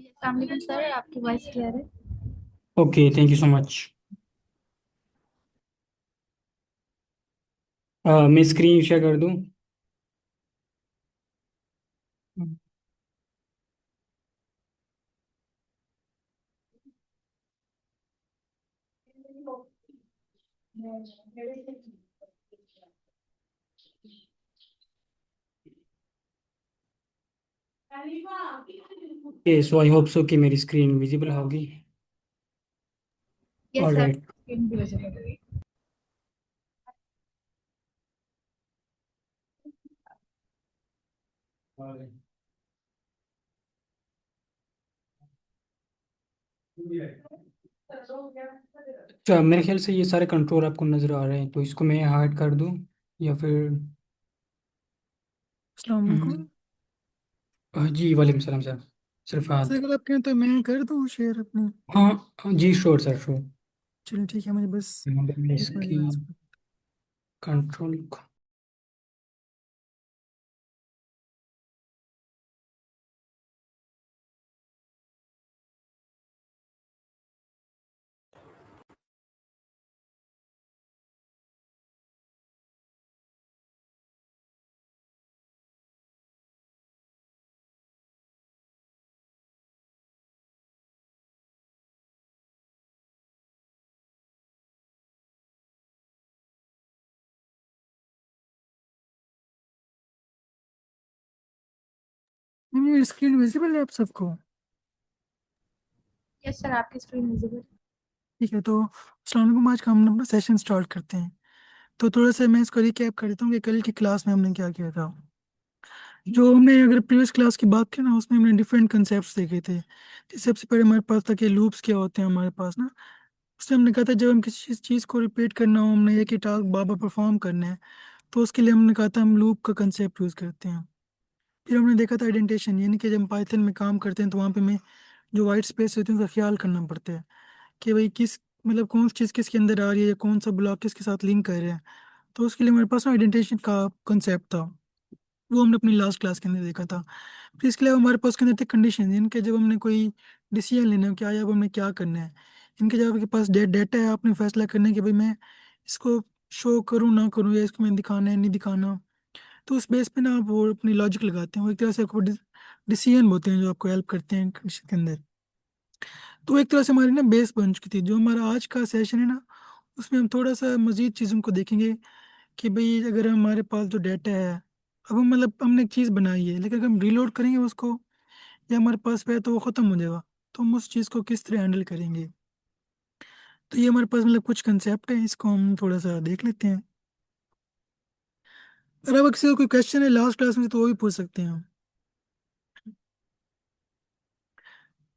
अस्सलाम वालेकुम सर, आपकी वॉइस क्लियर है। Okay, thank you so much. मैं स्क्रीन शेयर कर दूं? Okay, so I hope so कि मेरी स्क्रीन विजिबल होगी। Yes sir, alright. स्क्रीन भी विजिबल है। अच्छा, मेरे ख्याल से ये सारे कंट्रोल आपको नज़र आ रहे हैं, तो इसको मैं हाइड कर दूं या फिर? अस्सलाम वालेकुम। जी वालेकुम सलाम सर। सिर्फ सर हाथ। अगर आप कहें तो मैं कर दूँ शेयर अपनी। हाँ हाँ, जी श्योर सर, श्योर। चलिए ठीक है, मुझे बस यहाँ पे मैं एक बार इसकी यहाँ से। कंट्रोल। नहीं, मेरी स्क्रीन विजिबल है आप सबको? यस सर, आपकी स्क्रीन विजिबल है। ठीक है, तो अस्सलाम वालेकुम। आज का हम अपना सेशन स्टार्ट करते हैं। तो थोड़ा सा मैं इसको रिकैप कर देता हूँ कि कल की क्लास में हमने क्या किया था। जो हमने अगर प्रीवियस क्लास की बात की ना, उसमें हमने डिफरेंट कंसेप्ट्स देखे थे। जैसे सबसे पहले हमारे पास था कि लूप्स क्या होते हैं हमारे पास ना। उससे हमने कहा था जब हम किसी चीज़ को रिपीट करना हो, हमने एक ही टास्क बार बार परफॉर्म करना है, तो उसके लिए हमने कहा था हम लूप का कंसेप्ट यूज़ करते हैं। फिर हमने देखा था आइडेंटिफिकेशन, यानी कि जब हम पाइथन में काम करते हैं तो वहाँ पे हमें जो वाइट स्पेस होती है उसका ख्याल करना पड़ता है कि भाई किस मतलब कौन सी चीज़ किसके अंदर आ रही है या कौन सा ब्लॉक किसके साथ लिंक कर रहे हैं। तो उसके लिए हमारे पास ना आइडेंटिफिकेशन का कंसेप्ट था, वो हमने अपनी लास्ट क्लास के अंदर देखा था। फिर इसके अलावा हमारे पास के अंदर थे कंडीशन, इनके जब हमने कोई डिसीजन लेना है क्या, अब हमें क्या करना है। इनके जब आपके पास डेटा है, आपने फैसला करना है कि भाई मैं इसको शो करूँ ना करूँ, या इसको मैं दिखाना है नहीं दिखाना। तो उस बेस पे ना आप वो अपनी लॉजिक लगाते हैं, वो एक तरह से आपको डिसीजन होते हैं जो आपको हेल्प करते हैं कंडीशन के अंदर। तो एक तरह से हमारी ना बेस बन चुकी थी। जो हमारा आज का सेशन है ना, उसमें हम थोड़ा सा मजीद चीज़ों को देखेंगे कि भाई अगर हमारे पास जो डाटा है, अब हम मतलब हमने एक चीज़ बनाई है लेकिन अगर हम रीलोड करेंगे उसको या हमारे पास पे है तो वो ख़त्म हो जाएगा, तो हम उस चीज़ को किस तरह हैंडल करेंगे। तो ये हमारे पास मतलब कुछ कंसेप्ट है, इसको हम थोड़ा सा देख लेते हैं। अगर अब किसी को कोई क्वेश्चन है लास्ट क्लास में तो वो भी पूछ सकते हैं हम।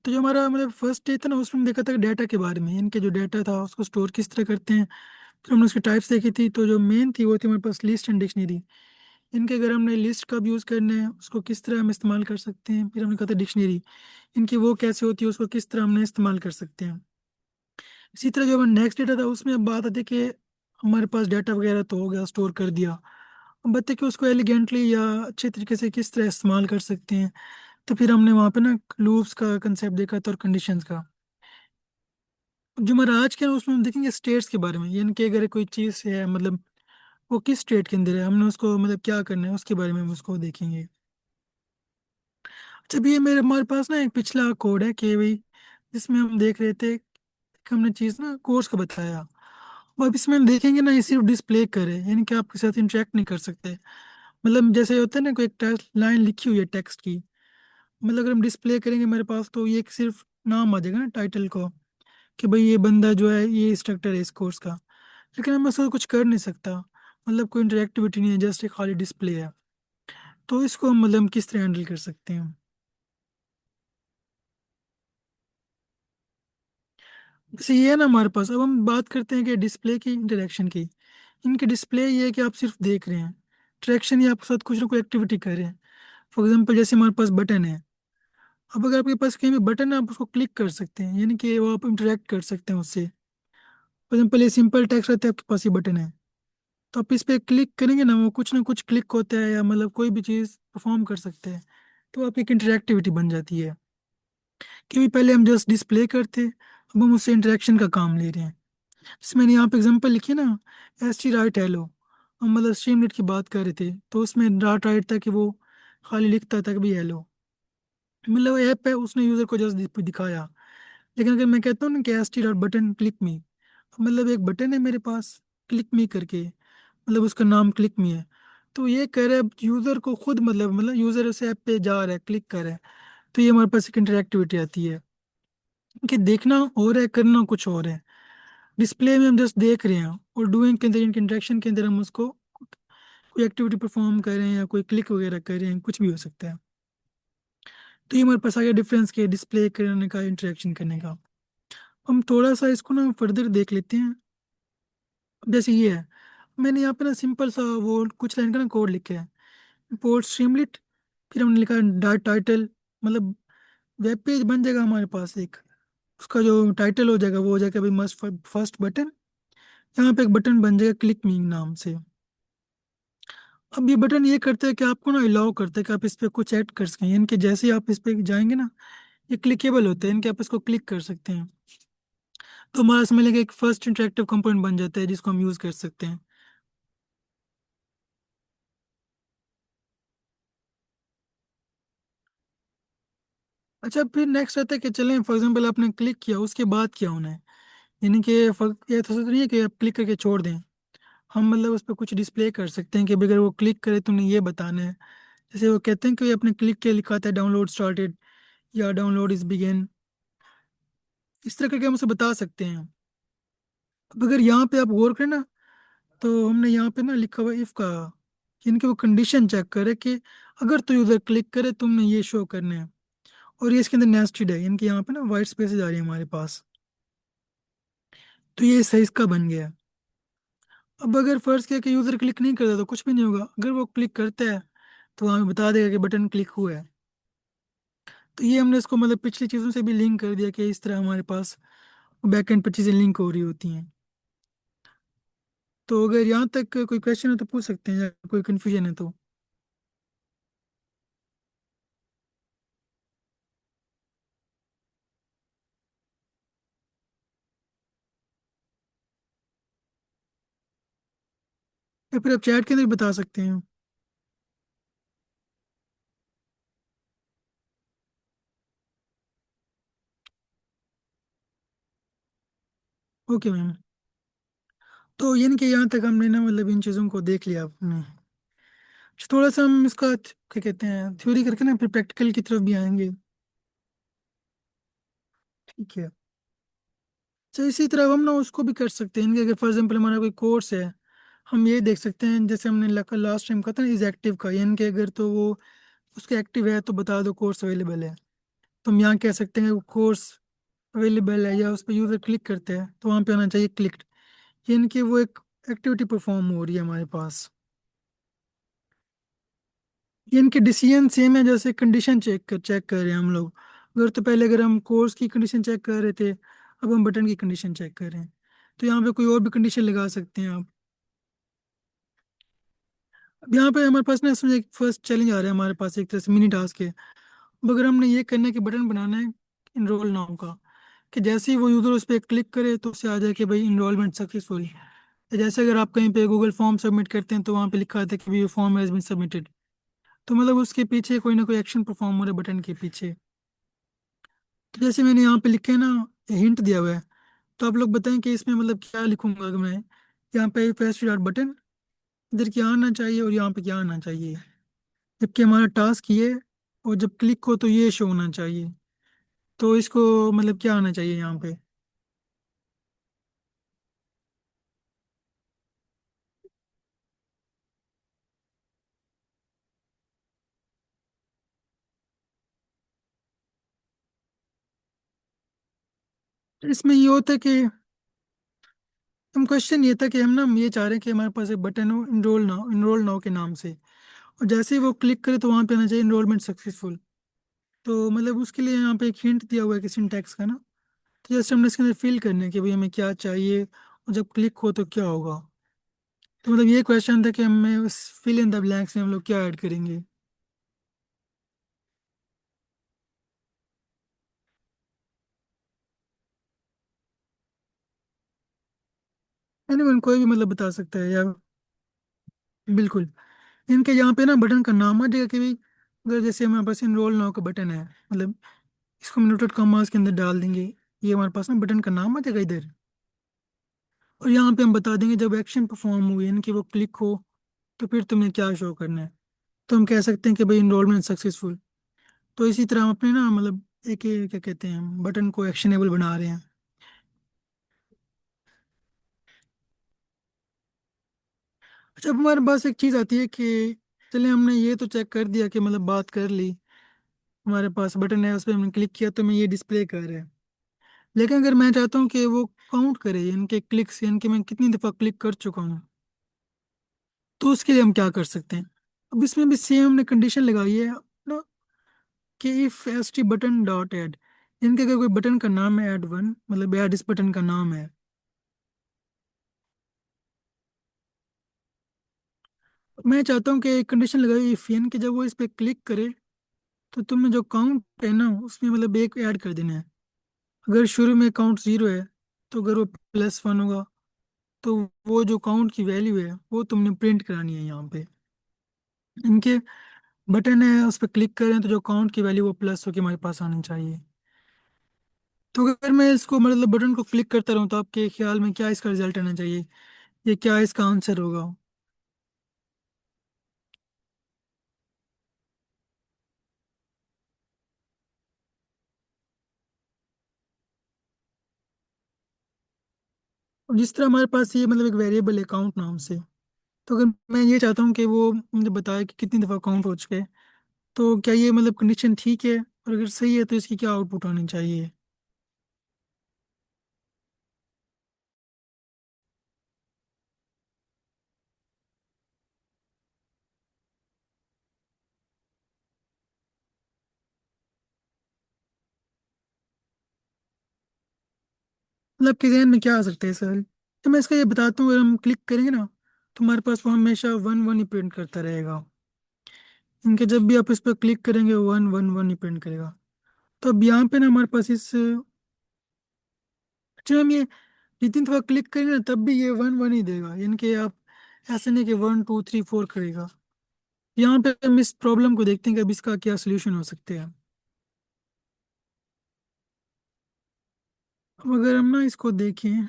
तो जो हमारा मतलब फर्स्ट डे था ना, उसमें हम देखा था डाटा के बारे में, इनके जो डाटा था उसको स्टोर किस तरह करते हैं। फिर हमने उसकी टाइप्स देखी थी, तो जो मेन थी वो थी हमारे पास लिस्ट एंड डिक्शनरी। इनके अगर हमने लिस्ट कब यूज़ करना है उसको किस तरह हम इस्तेमाल कर सकते हैं। फिर हमने कहा था डिक्शनरी, इनकी वो कैसे होती है उसको किस तरह हमने इस्तेमाल कर सकते हैं। इसी तरह जो हमारा नेक्स्ट डेटा था उसमें अब बात आती है कि हमारे पास डाटा वगैरह तो हो गया, स्टोर कर दिया, अब बताइए कि उसको एलिगेंटली या अच्छे तरीके से किस तरह इस्तेमाल कर सकते हैं। तो फिर हमने वहाँ पे ना लूप्स का कंसेप्ट देखा था और कंडीशंस का। जो हमारा आज के है, उसमें हम देखेंगे स्टेट्स के बारे में, यानी कि अगर कोई चीज़ है मतलब वो किस स्टेट के अंदर है, हमने उसको मतलब क्या करना है उसके बारे में हम उसको देखेंगे। अच्छा, भी ये मेरे हमारे पास ना एक पिछला कोड है कि भाई जिसमें हम देख रहे थे कि हमने चीज़ ना कोर्स का बताया। अब इसमें हम देखेंगे ना, ये सिर्फ डिस्प्ले करे, यानी कि आपके साथ इंटरेक्ट नहीं कर सकते। मतलब जैसे होता है ना, कोई एक टेक्स्ट लाइन लिखी हुई है टेक्स्ट की, मतलब अगर हम डिस्प्ले करेंगे मेरे पास तो ये सिर्फ नाम आ जाएगा ना टाइटल को, कि भाई ये बंदा जो है ये इंस्ट्रक्टर है इस कोर्स का। लेकिन हम उसको कुछ कर नहीं सकता, मतलब कोई इंटरेक्टिविटी नहीं है, जस्ट एक खाली डिस्प्ले है। तो इसको हम मतलब किस तरह हैंडल कर सकते हैं। जैसे ये है ना हमारे पास, अब हम बात करते हैं कि डिस्प्ले की इंटरेक्शन की। इनके डिस्प्ले ये है कि आप सिर्फ देख रहे हैं, इंटरेक्शन ये आपके साथ कुछ ना कोई एक्टिविटी कर रहे हैं। फॉर एग्जाम्पल जैसे हमारे पास बटन है, अब अगर आपके पास कहीं भी बटन है आप उसको क्लिक कर सकते हैं, यानी कि वो आप इंटरेक्ट कर सकते हैं उससे। फॉर एग्जाम्पल ये सिंपल टेक्स्ट रहता है, आपके पास ये बटन है, तो आप इस पे क्लिक करेंगे ना, वो कुछ ना कुछ क्लिक होता है या मतलब कोई भी चीज़ परफॉर्म कर सकते हैं। तो आप एक इंटरेक्टिविटी बन जाती है। कि भी पहले हम जस्ट डिस्प्ले करते, अब हम उससे इंटरेक्शन का काम ले रहे हैं। जैसे मैंने यहाँ पे एग्जांपल लिखी ना, एस टी राइट हेलो, हम मतलब स्ट्रीमलेट की बात कर रहे थे तो उसमें डॉट राइट था कि वो खाली लिखता था कि भाई हेलो, मतलब ऐप है उसने यूज़र को जस्ट दिखाया। लेकिन अगर मैं कहता हूँ ना कि S T dot button click मी, मतलब एक बटन है मेरे पास क्लिक मी करके, मतलब उसका नाम क्लिक मी है, तो ये कह रहा है यूज़र को खुद, मतलब यूज़र उस ऐप पे जा रहा है, क्लिक कर रहा है, तो ये हमारे पास एक इंटरेक्टिविटी आती है कि देखना और है, करना कुछ और है। डिस्प्ले में हम जस्ट देख रहे हैं, और डूइंग के अंदर, इनके इंटरेक्शन के अंदर हम उसको कोई एक्टिविटी परफॉर्म कर रहे हैं या कोई क्लिक वगैरह कर रहे हैं, कुछ भी हो सकता है। तो ये हमारे पास आ गया डिफरेंस के डिस्प्ले करने का, इंटरेक्शन करने का। हम थोड़ा सा इसको ना फर्दर देख लेते हैं। जैसे ये है, मैंने यहाँ पे ना सिंपल सा वो कुछ लाइन का ना कोड लिखा है, पोर्ट स्ट्रीमलेट, फिर हमने लिखा है डॉट टाइटल, मतलब वेब पेज बन जाएगा हमारे पास एक, उसका जो टाइटल हो जाएगा वो हो जाएगा भाई मस्ट फर्स्ट बटन। यहाँ पे एक बटन बन जाएगा क्लिक मी नाम से। अब ये बटन ये करता है कि आपको ना अलाउ करता है कि आप इस पे कुछ ऐड कर सकें, यानी कि जैसे ही आप इस पे जाएंगे ना, ये क्लिकेबल होते हैं, इनके आप इसको क्लिक कर सकते हैं। तो हमारा समझ लेंगे एक फर्स्ट इंटरेक्टिव कंपोनेंट बन जाता है जिसको हम यूज कर सकते हैं। अच्छा, फिर नेक्स्ट आता है कि चलें फॉर एग्जांपल आपने क्लिक किया, उसके बाद क्या होना है, यानी कि ये तो नहीं है कि आप क्लिक करके छोड़ दें। हम मतलब उस पर कुछ डिस्प्ले कर सकते हैं कि अगर वो क्लिक करे तो उन्हें ये बताना है। जैसे वो कहते हैं कि आपने क्लिक किया, लिखा था डाउनलोड स्टार्टेड या डाउनलोड इज बिगिन, इस तरह करके हम उसे बता सकते हैं। अब अगर यहाँ पे आप गौर करें ना, तो हमने यहाँ पे ना लिखा हुआ इफ का, यानी कि वो कंडीशन चेक करे कि अगर तो यूजर क्लिक करे तुमने ये शो करना है। और ये इसके अंदर नेस्टेड है, यानी कि यहाँ पे ना वाइट स्पेसेस आ रही है हमारे पास, तो ये सही इसका बन गया। अब अगर फर्ज किया कि यूजर क्लिक नहीं करता तो कुछ भी नहीं होगा, अगर वो क्लिक करता है तो हमें बता देगा कि बटन क्लिक हुआ है। तो ये हमने इसको मतलब पिछली चीज़ों से भी लिंक कर दिया कि इस तरह हमारे पास बैकएंड पर चीज़ें लिंक हो रही होती हैं। तो अगर यहाँ तक कोई क्वेश्चन है तो पूछ सकते हैं, या कोई कन्फ्यूजन है तो। या फिर आप चैट के अंदर बता सकते हैं। Okay ma'am. तो यानी कि यहाँ तक हमने ना मतलब इन चीज़ों को देख लिया आपने। थोड़ा सा हम इसका क्या कहते हैं थ्योरी करके ना फिर प्रैक्टिकल की तरफ भी आएंगे। ठीक है। तो इसी तरह हम ना उसको भी कर सकते हैं, यानी कि अगर फॉर एग्जाम्पल हमारा कोई कोर्स है, हम ये देख सकते हैं जैसे हमने लास्ट टाइम कहा था ना इज एक्टिव का, यानी कि अगर तो वो उसके एक्टिव है तो बता दो कोर्स अवेलेबल है। तो हम यहाँ कह सकते हैं कि वो कोर्स अवेलेबल है, या उस पर यूज़र क्लिक करते हैं तो वहाँ पे आना चाहिए क्लिक्ड, यानी कि वो एक एक्टिविटी परफॉर्म हो रही है हमारे पास। ये इनके डिसीजन सेम है, जैसे कंडीशन चेक कर रहे हैं हम लोग। अगर तो पहले अगर हम कोर्स की कंडीशन चेक कर रहे थे, अब हम बटन की कंडीशन चेक कर रहे हैं, तो यहाँ पे कोई और भी कंडीशन लगा सकते हैं आप। अब यहाँ पे हमारे पास ना समझे एक फर्स्ट चैलेंज आ रहा है हमारे पास, एक तरह से मिनी टास्क है। अब अगर हमने ये करना है कि बटन बनाना है इनरोल नाउ का, कि जैसे ही वो यूजर उस पर क्लिक करे तो उससे आ जाए कि भाई इनरोलमेंट सक्सेसफुल। जैसे अगर आप कहीं पे गूगल फॉर्म सबमिट करते हैं तो वहाँ पे लिखा आता है कि ये फॉर्म हैज बीन सबमिटेड, तो मतलब उसके पीछे कोई ना कोई एक्शन परफॉर्म हो रहा है बटन के पीछे। तो जैसे मैंने यहाँ पे लिखे है ना, हिंट दिया हुआ है, तो आप लोग बताएं कि इसमें मतलब क्या लिखूंगा अगर मैं यहाँ पे फेस्ट डॉट बटन, इधर क्या आना चाहिए और यहाँ पे क्या आना चाहिए, जबकि हमारा टास्क ये, और जब क्लिक हो तो ये शो होना चाहिए। तो इसको मतलब क्या आना चाहिए यहाँ पे। तो इसमें ये होता है कि हम क्वेश्चन ये था कि हम ना ये चाह रहे हैं कि हमारे पास एक बटन हो इनरोल नाउ के नाम से, और जैसे ही वो क्लिक करे तो वहाँ पे आना चाहिए इनरोलमेंट सक्सेसफुल। तो मतलब उसके लिए यहाँ पे एक हिंट दिया हुआ है कि सिंटैक्स का ना, तो जस्ट हमने इसके अंदर फिल करना है कि भाई हमें क्या चाहिए और जब क्लिक हो तो क्या होगा। तो मतलब ये क्वेश्चन था कि हमें उस फिल इन द ब्लैंक्स में हम लोग क्या ऐड करेंगे। एनीवन कोई भी मतलब बता सकता है या बिल्कुल। इनके यहाँ पे ना बटन का नाम आ जाएगा कि भाई, अगर जैसे हमारे पास इनरोल नाउ का बटन है, मतलब इसको हम इन्वर्टेड कॉमास के अंदर डाल देंगे, ये हमारे पास ना बटन का नाम आ जाएगा इधर। और यहाँ पे हम बता देंगे जब एक्शन परफॉर्म हुई यानी कि वो क्लिक हो, तो फिर तुमने क्या शो करना है। तो हम कह सकते हैं कि भाई इनरोलमेंट सक्सेसफुल। तो इसी तरह हम अपने ना मतलब एक क्या कहते हैं बटन को एक्शनेबल बना रहे हैं। अच्छा, अब हमारे पास एक चीज़ आती है कि चलिए हमने ये तो चेक कर दिया कि मतलब बात कर ली, हमारे पास बटन है उस पर हमने क्लिक किया तो मैं ये डिस्प्ले कर रहा है। लेकिन अगर मैं चाहता हूँ कि वो काउंट करे यानी कि क्लिक्स यानी कि मैं कितनी दफ़ा क्लिक कर चुका हूँ, तो उसके लिए हम क्या कर सकते हैं। अब इसमें भी सेम हमने कंडीशन लगाई है ना, कि if S T button dot add, यानी कि अगर कोई बटन का नाम है ऐड वन, मतलब ऐड इस बटन का नाम है। मैं चाहता हूँ कि एक कंडीशन लगाई इफ, यानी कि जब वो इस पे क्लिक करे तो तुम्हें जो काउंट है ना उसमें मतलब एक ऐड कर देना है। अगर शुरू में काउंट जीरो है, तो अगर वो प्लस वन होगा, तो वो जो काउंट की वैल्यू है वो तुमने प्रिंट करानी है यहाँ पे। इनके बटन है उस पर क्लिक करें तो जो काउंट की वैल्यू वो प्लस होकर हमारे पास आनी चाहिए। तो अगर मैं इसको मतलब बटन को क्लिक करता रहूँ तो आपके ख्याल में क्या इसका रिजल्ट आना चाहिए, ये क्या इसका आंसर होगा। और जिस तरह हमारे पास ये मतलब एक वेरिएबल है काउंट नाम से, तो अगर मैं ये चाहता हूँ कि वो मुझे बताए कि कितनी दफ़ा काउंट हो चुके हैं, तो क्या ये मतलब कंडीशन ठीक है, और अगर सही है तो इसकी क्या आउटपुट आनी चाहिए। मतलब आपके जहन में क्या आ सकता है सर। तो मैं इसका ये बताता हूँ, अगर हम क्लिक करेंगे ना तो हमारे पास वो हमेशा वन वन ही प्रिंट करता रहेगा। इनके जब भी आप इस पर क्लिक करेंगे वन वन वन ही प्रिंट करेगा। तो अब यहाँ पे ना हमारे पास इस, जब हम ये जितनी दफा क्लिक करेंगे ना तब भी ये वन वन ही देगा, यानी कि आप ऐसे नहीं कि वन टू थ्री फोर करेगा। यहाँ पे हम इस प्रॉब्लम को देखते हैं कि अब इसका क्या सोल्यूशन हो सकते हैं। अब अगर हम ना इसको देखें,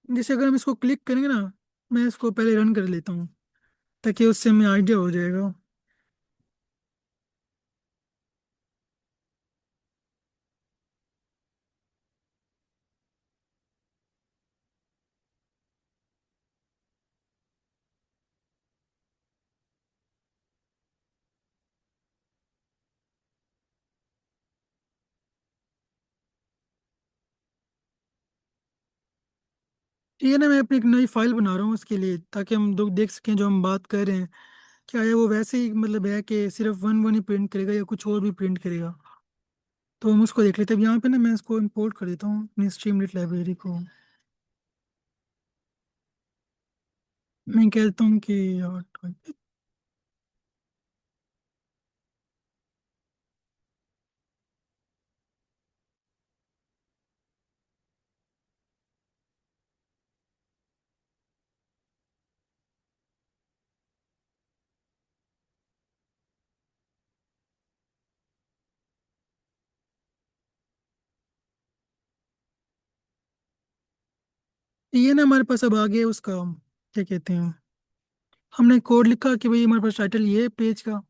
जैसे अगर हम इसको क्लिक करेंगे ना, मैं इसको पहले रन कर लेता हूँ ताकि उससे हमें आइडिया हो जाएगा। ये ना मैं अपनी एक नई फाइल बना रहा हूँ उसके लिए, ताकि हम लोग देख सकें जो हम बात कर रहे हैं क्या है वो वैसे ही मतलब है कि सिर्फ वन वन ही प्रिंट करेगा या कुछ और भी प्रिंट करेगा। तो हम उसको देख लेते हैं। अब यहाँ पे ना मैं इसको इंपोर्ट कर देता हूँ अपनी स्ट्रीमलीट लाइब्रेरी को। मैं कहता हूँ कि ये ना हमारे पास अब आ गया उसका क्या कहते हैं, हमने कोड लिखा कि भाई हमारे पास टाइटल ये है पेज का,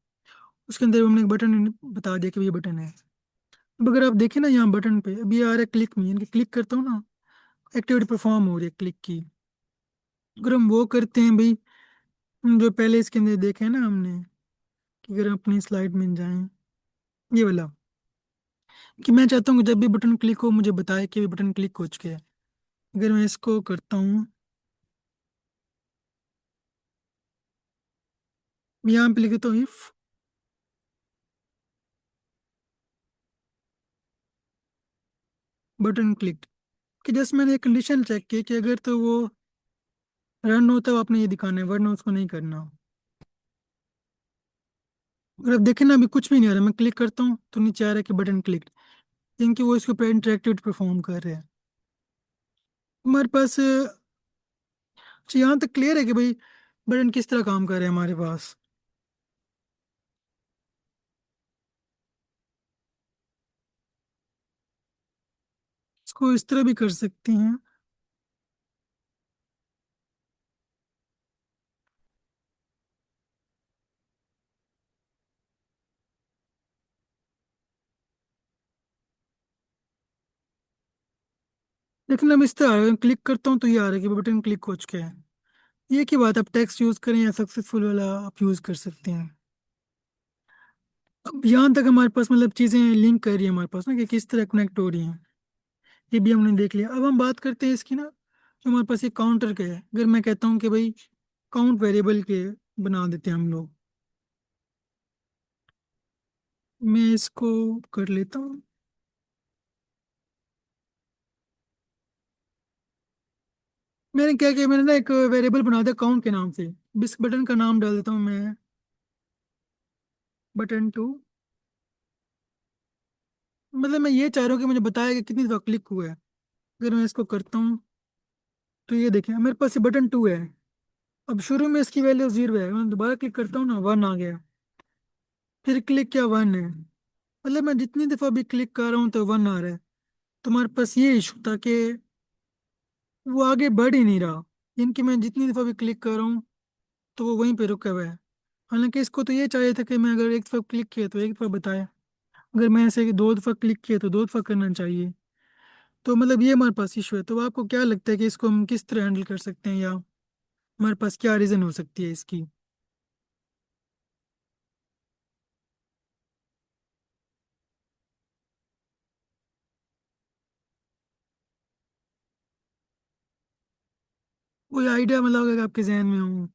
उसके अंदर हमने एक बटन बता दिया कि भाई ये बटन है। अब अगर आप देखें ना यहाँ बटन पे अभी आ रहा है क्लिक में, यानी क्लिक करता हूँ ना एक्टिविटी परफॉर्म हो रही है क्लिक की। अगर हम वो करते हैं भाई, हम जो पहले इसके अंदर देखे हैं ना हमने, कि अगर हम अपनी स्लाइड में जाएं, ये वाला, कि मैं चाहता हूँ कि जब भी बटन क्लिक हो मुझे बताए कि बटन क्लिक हो चुके हैं। अगर मैं इसको करता हूँ, यहाँ पे लिख देता हूँ इफ बटन क्लिक, कि जस्ट मैंने एक कंडीशन चेक की कि अगर तो वो रन होता है आपने ये दिखाना है वरना उसको नहीं करना। अगर आप देखें ना अभी कुछ भी नहीं आ रहा, मैं क्लिक करता हूँ तो नीचे आ रहा है कि बटन क्लिक, इनकी वो इसके ऊपर इंटरेक्टिविटी परफॉर्म कर रहे हैं। हमारे पास अच्छा, यहाँ तक क्लियर है कि भाई बटन किस तरह काम कर रहे हैं हमारे पास। इसको इस तरह भी कर सकते हैं। लेकिन अब इस तरह क्लिक करता हूँ तो ये आ रहा है कि बटन क्लिक हो चुके हैं। ये की बात, आप टेक्स्ट यूज करें या सक्सेसफुल वाला आप यूज कर सकते हैं। अब यहाँ तक हमारे पास मतलब चीज़ें लिंक कर रही है हमारे पास ना, कि किस तरह कनेक्ट हो रही हैं, ये भी हमने देख लिया। अब हम बात करते हैं इसकी ना, जो हमारे पास ये काउंटर का है। अगर मैं कहता हूँ कि भाई काउंट वेरिएबल के बना देते हैं हम लोग, मैं इसको कर लेता हूँ। मैंने क्या किया, मैंने ना एक वेरिएबल बना दिया काउंट के नाम से। इस बटन का नाम डाल देता हूँ मैं, बटन टू। मतलब मैं ये चाह रहा हूँ कि मुझे बताया कि कितनी दफा क्लिक हुआ है। अगर मैं इसको करता हूँ तो ये देखें मेरे पास ये बटन टू है। अब शुरू में इसकी वैल्यू जीरो है, मैं दोबारा क्लिक करता हूँ ना, वन आ गया। फिर क्लिक किया, वन है। मतलब मैं जितनी दफा भी क्लिक कर रहा हूँ तो वन आ रहा है। तुम्हारे पास ये इशू था कि वो आगे बढ़ ही नहीं रहा, इनकी मैं जितनी दफा भी क्लिक कर रहा हूँ तो वो वहीं पे रुका हुआ है। हालांकि इसको तो ये चाहिए था कि मैं अगर एक दफा क्लिक किया तो एक दफा बताया, अगर मैं ऐसे दो दफा क्लिक किया तो दो दफा करना चाहिए। तो मतलब ये हमारे पास इशू है। तो आपको क्या लगता है कि इसको हम किस तरह हैंडल कर सकते हैं, या हमारे पास क्या रीज़न हो सकती है इसकी? कोई आइडिया मतलब अगर आपके जहन में हो?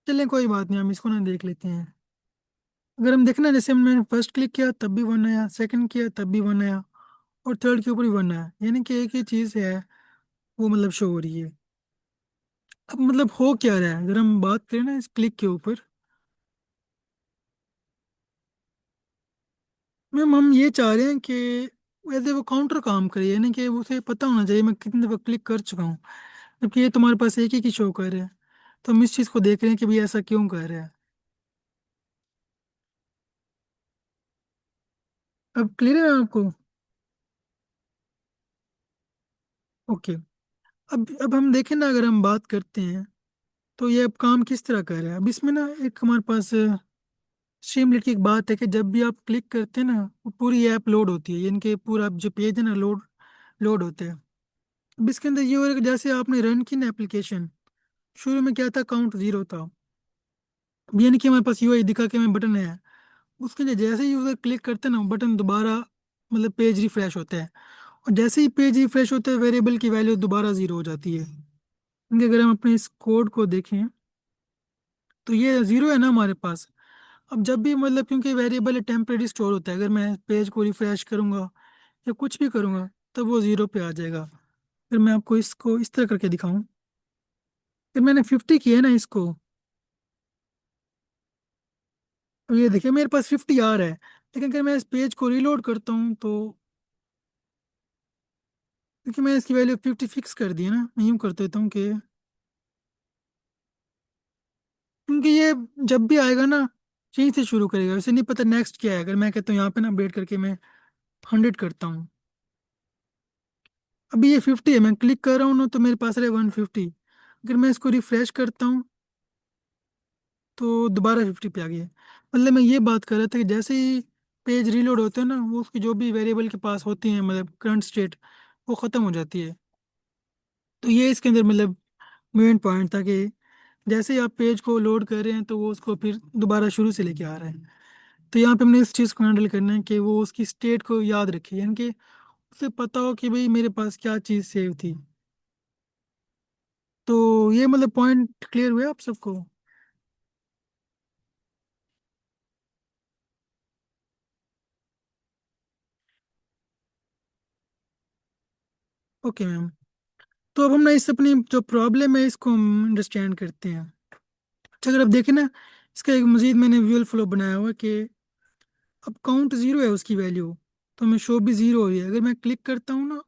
चलें कोई बात नहीं, हम इसको ना देख लेते हैं। अगर हम देखना, जैसे हमने फर्स्ट क्लिक किया तब भी वन आया, सेकंड किया तब भी वन आया, और थर्ड के ऊपर भी वन आया, यानी कि एक ही चीज़ है वो मतलब शो हो रही है। अब मतलब हो क्या रहा है, अगर हम बात करें ना इस क्लिक के ऊपर, मैम हम ये चाह रहे हैं कि वैसे वो काउंटर काम करे, यानी कि उसे पता होना चाहिए मैं कितनी दफ़ा क्लिक कर चुका हूँ। जबकि ये तुम्हारे पास एक ही की शो कर रहा है। तो हम इस चीज़ को देख रहे हैं कि भाई ऐसा क्यों कर रहा है। अब क्लियर है आपको? ओके। अब हम देखें ना, अगर हम बात करते हैं तो ये अब काम किस तरह कर रहा है। अब इसमें ना एक हमारे पास स्ट्रीमलीट की एक बात है कि जब भी आप क्लिक करते हैं ना, वो पूरी ऐप लोड होती है, यानी कि पूरा जो पेज है ना लोड लोड होते हैं। अब इसके अंदर ये हो रहा है कि जैसे आपने रन की ना एप्लीकेशन, शुरू में क्या था, काउंट जीरो था। अब यानी कि हमारे पास यूआई दिखा के हमें बटन है, उसके लिए जैसे ही यूजर क्लिक करते हैं ना, बटन दोबारा मतलब पेज रिफ्रेश होता है। और जैसे ही पेज रिफ्रेश होता है वेरिएबल की वैल्यू दोबारा जीरो हो जाती है। क्योंकि अगर हम अपने इस कोड को देखें तो ये जीरो है ना हमारे पास। अब जब भी मतलब, क्योंकि वेरिएबल टेम्परेरी स्टोर होता है, अगर मैं पेज को रिफ्रेश करूंगा या कुछ भी करूंगा तब वो जीरो पे आ जाएगा। फिर मैं आपको इसको इस तरह करके दिखाऊं। फिर मैंने 50 किया है ना इसको, अब ये देखिए मेरे पास 50 आ रहा है। लेकिन अगर मैं इस पेज को रीलोड करता हूँ तो, क्योंकि मैं इसकी वैल्यू 50 फिक्स कर दी है ना, मैं यूँ कर देता हूँ कि, क्योंकि ये जब भी आएगा ना यहीं से शुरू करेगा, उसे नहीं पता नेक्स्ट क्या है। अगर मैं कहता हूँ यहाँ पे ना अपडेट करके मैं 100 करता हूँ, अभी ये 50 है, मैं क्लिक कर रहा हूँ ना तो मेरे पास रहे 150। अगर मैं इसको रिफ्रेश करता हूँ तो दोबारा 50 पे आ गया। मतलब मैं ये बात कर रहा था कि जैसे ही पेज रीलोड होते हैं ना, वो उसकी जो भी वेरिएबल के पास होती हैं मतलब करंट स्टेट, वो ख़त्म हो जाती है। तो ये इसके अंदर मतलब मेन पॉइंट था कि जैसे ही आप पेज को लोड कर रहे हैं तो वो उसको फिर दोबारा शुरू से लेके आ रहा है। तो यहाँ पे हमने इस चीज़ को हैंडल करना है कि वो उसकी स्टेट को याद रखे, यानी कि उसे पता हो कि भाई मेरे पास क्या चीज़ सेव थी। तो ये मतलब पॉइंट क्लियर हुआ आप सबको? Okay ma'am. तो अब हम ना इस अपनी जो प्रॉब्लम है इसको हम अंडरस्टैंड करते हैं। अच्छा, अगर आप देखें ना, इसका एक मजीद मैंने विजुअल फ्लो बनाया हुआ है कि अब काउंट जीरो है उसकी वैल्यू, तो मैं शो भी जीरो हो रही है। अगर मैं क्लिक करता हूँ ना,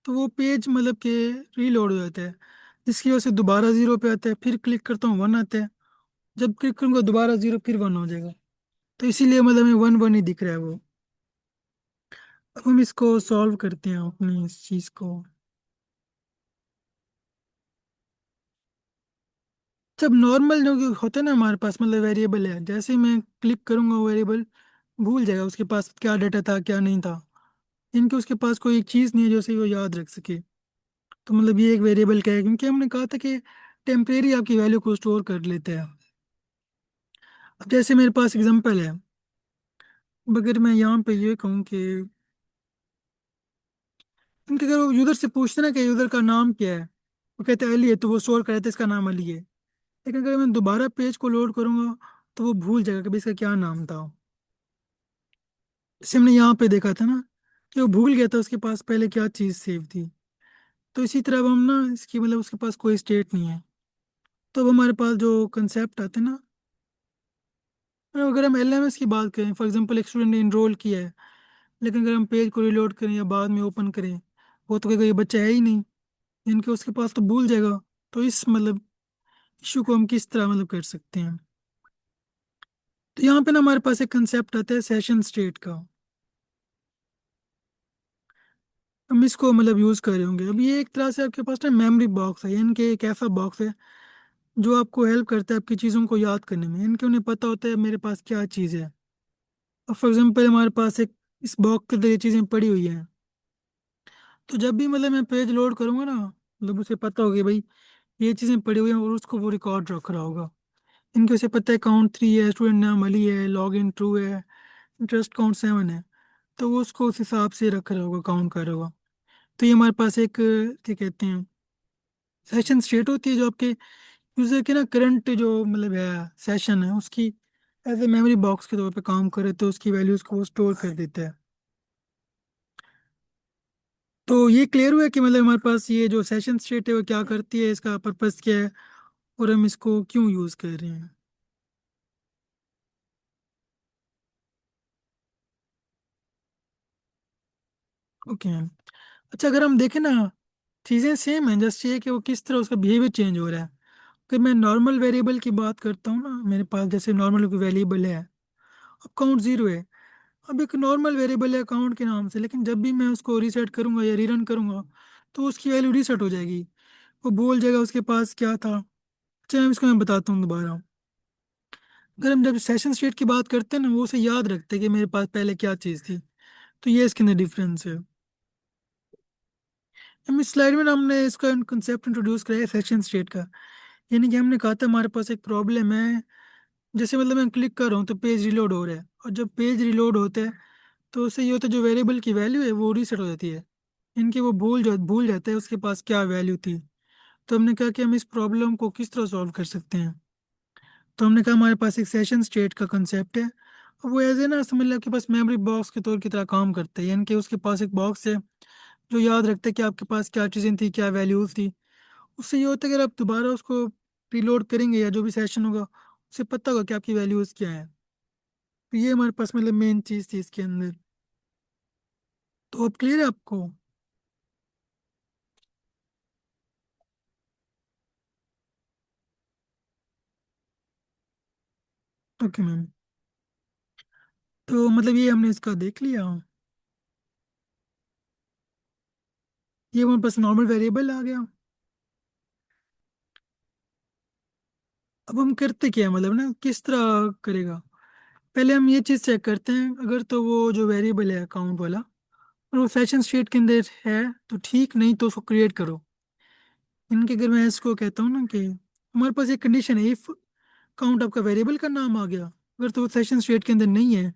तो वो पेज मतलब कि रीलोड हो जाता है, जिसकी वजह से दोबारा जीरो पे आता है, फिर क्लिक करता हूँ वन आता है, जब क्लिक करूँगा दोबारा जीरो फिर वन हो जाएगा। तो इसीलिए मतलब हमें वन वन ही दिख रहा है वो। अब हम इसको सॉल्व करते हैं अपनी इस चीज़ को। जब नॉर्मल जो कि होता है ना हमारे पास, मतलब वेरिएबल है, जैसे ही मैं क्लिक करूंगा वो वेरिएबल भूल जाएगा उसके पास क्या डाटा था क्या नहीं था। इनके उसके पास कोई एक चीज़ नहीं है जो से वो याद रख सके। तो मतलब ये एक वेरिएबल क्या है, क्योंकि हमने कहा था कि टेम्परेरी आपकी वैल्यू को स्टोर कर लेते हैं। अब जैसे मेरे पास एग्जांपल है, अब अगर मैं यहाँ पे ये कहूँ कि इनके अगर वो यूज़र से पूछते ना कि यूज़र का नाम क्या है, वो कहते हैं अली है, तो वो स्टोर कर देते इसका नाम अली है। लेकिन अगर मैं दोबारा पेज को लोड करूंगा तो वो भूल जाएगा कि भाई इसका क्या नाम था। जैसे हमने यहाँ पे देखा था ना कि वो भूल गया था उसके पास पहले क्या चीज़ सेव थी। तो इसी तरह अब हम ना इसकी मतलब उसके पास कोई स्टेट नहीं है। तो अब हमारे पास जो कंसेप्ट आते हैं ना, मतलब अगर हम एलएमएस की बात करें, फॉर एग्जांपल एक स्टूडेंट ने इनरोल किया है, लेकिन अगर हम पेज को रिलोड करें या बाद में ओपन करें, वो तो कहेगा ये बच्चा है ही नहीं, इनके उसके पास तो भूल जाएगा। तो इस मतलब इशू को हम किस तरह मतलब कर सकते हैं। तो यहाँ पे ना हमारे पास एक कंसेप्ट आता है सेशन स्टेट का। हम इसको मतलब यूज़ कर रहे होंगे। अब ये एक तरह से आपके पास ना मेमोरी बॉक्स है, यानी कि एक ऐसा बॉक्स है जो आपको हेल्प करता है आपकी चीज़ों को याद करने में। इनके उन्हें पता होता है मेरे पास क्या चीज़ है। अब फॉर एग्जांपल हमारे पास एक इस बॉक्स के अंदर ये चीज़ें पड़ी हुई हैं, तो जब भी मतलब मैं पेज लोड करूंगा ना, मतलब उसे पता होगा भाई ये चीज़ें पड़ी हुई हैं, और उसको वो रिकॉर्ड रख रहा होगा। इनके उसे पता है काउंट थ्री है, स्टूडेंट नाम अली है, लॉग इन ट्रू है, इंटरेस्ट काउंट सेवन है, तो वो उसको उस हिसाब से रख रहा होगा, काउंट कर रहा होगा। तो ये हमारे पास एक क्या कहते हैं सेशन स्टेट होती है, जो आपके यूजर के ना करंट जो मतलब है सेशन है उसकी एज ए मेमोरी बॉक्स के तौर पे काम करे, तो उसकी वैल्यूज को वो स्टोर कर देता है। तो ये क्लियर हुआ है कि मतलब हमारे पास ये जो सेशन स्टेट है वो क्या करती है, इसका पर्पस क्या है, और हम इसको क्यों यूज कर रहे हैं। Okay ma'am. अच्छा अगर हम देखें ना, चीज़ें सेम हैं, जस्ट ये कि वो किस तरह उसका बिहेवियर चेंज हो रहा है। अगर मैं नॉर्मल वेरिएबल की बात करता हूँ ना, मेरे पास जैसे नॉर्मल कोई वेरिएबल है, अब काउंट जीरो है। अब एक नॉर्मल वेरिएबल है अकाउंट के नाम से, लेकिन जब भी मैं उसको रीसेट करूंगा या रीरन करूंगा तो उसकी वैल्यू रीसेट हो जाएगी, वो भूल जाएगा उसके पास क्या था। चलिए मैं बताता हूँ दोबारा। अगर हम जब सेशन स्टेट की बात करते हैं ना, वो उसे याद रखते हैं कि मेरे पास पहले क्या चीज़ थी। तो ये इसके अंदर डिफरेंस है। हम इस स्लाइड में ना हमने इसका कंसेप्ट इंट्रोड्यूस कराया सेशन स्टेट का। यानी कि हमने कहा था हमारे पास एक प्रॉब्लम है, जैसे मतलब मैं क्लिक कर रहा हूँ तो पेज रिलोड हो रहा है, और जब पेज रिलोड होता है तो उससे ये होता है जो वेरिएबल की वैल्यू है वो रीसेट हो जाती है। इनके वो भूल जाता है उसके पास क्या वैल्यू थी। तो हमने कहा कि हम इस प्रॉब्लम को किस तरह सॉल्व कर सकते हैं। तो हमने कहा हमारे पास एक सेशन स्टेट का कंसेप्ट है, और वो एज ए ना समझ लो आपके पास मेमोरी बॉक्स के तौर की तरह काम करता है। यानी कि उसके पास एक बॉक्स है जो याद रखता है कि आपके पास क्या चीज़ें थी, क्या वैल्यूज थी। उससे ये होता है कि अगर आप दोबारा उसको रीलोड करेंगे या जो भी सेशन होगा, उसे पता होगा कि आपकी वैल्यूज क्या है। तो ये हमारे पास मतलब मेन चीज़ थी इसके अंदर। तो अब क्लियर है आपको। Okay ma'am. तो मतलब ये हमने इसका देख लिया, ये हमारे पास नॉर्मल वेरिएबल आ गया। अब हम करते क्या है, मतलब ना किस तरह करेगा। पहले हम ये चीज़ चेक करते हैं, अगर तो वो जो वेरिएबल है अकाउंट वाला और वो सेशन स्टेट के अंदर है तो ठीक, नहीं तो उसको क्रिएट करो। इनके अगर मैं इसको कहता हूँ ना कि हमारे पास एक कंडीशन है, इफ काउंट आपका वेरिएबल का नाम आ गया, अगर तो वो सेशन स्टेट के अंदर नहीं है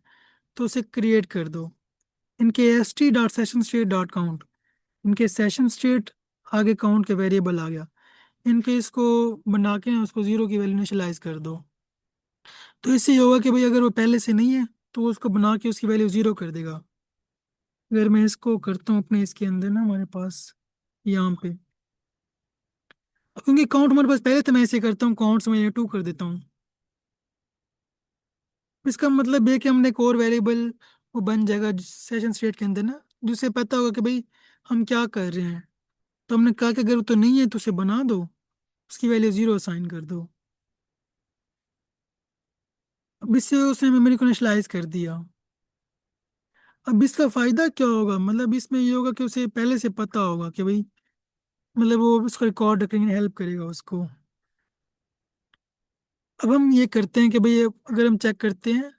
तो उसे क्रिएट कर दो। इनके S T dot session state dot count, इनके सेशन स्टेट आगे काउंट के वेरिएबल आ गया, इनके इसको बना के उसको जीरो की वैल्यू इनिशियलाइज कर दो। तो इससे ये होगा कि भाई अगर वो पहले से नहीं है तो वो उसको बना के उसकी वैल्यू जीरो कर देगा। अगर मैं इसको करता हूँ अपने इसके अंदर ना हमारे पास यहाँ पे, क्योंकि काउंट हमारे पास पहले तो मैं ऐसे करता हूँ काउंट्स में टू कर देता हूँ। इसका मतलब ये कि हमने एक और वेरिएबल वो बन जाएगा सेशन स्टेट के अंदर ना, जिससे पता होगा कि भाई हम क्या कर रहे हैं। तो हमने कहा कि अगर वो तो नहीं है तो उसे बना दो, उसकी वैल्यू 0 असाइन कर दो। अब इससे उसने मेमोरी को इनिशियलाइज कर दिया। अब इसका फायदा क्या होगा, मतलब इसमें ये होगा कि उसे पहले से पता होगा कि भाई, मतलब वो उसको रिकॉर्ड रखने में हेल्प करेगा उसको। अब हम ये करते हैं कि भाई अगर हम चेक करते हैं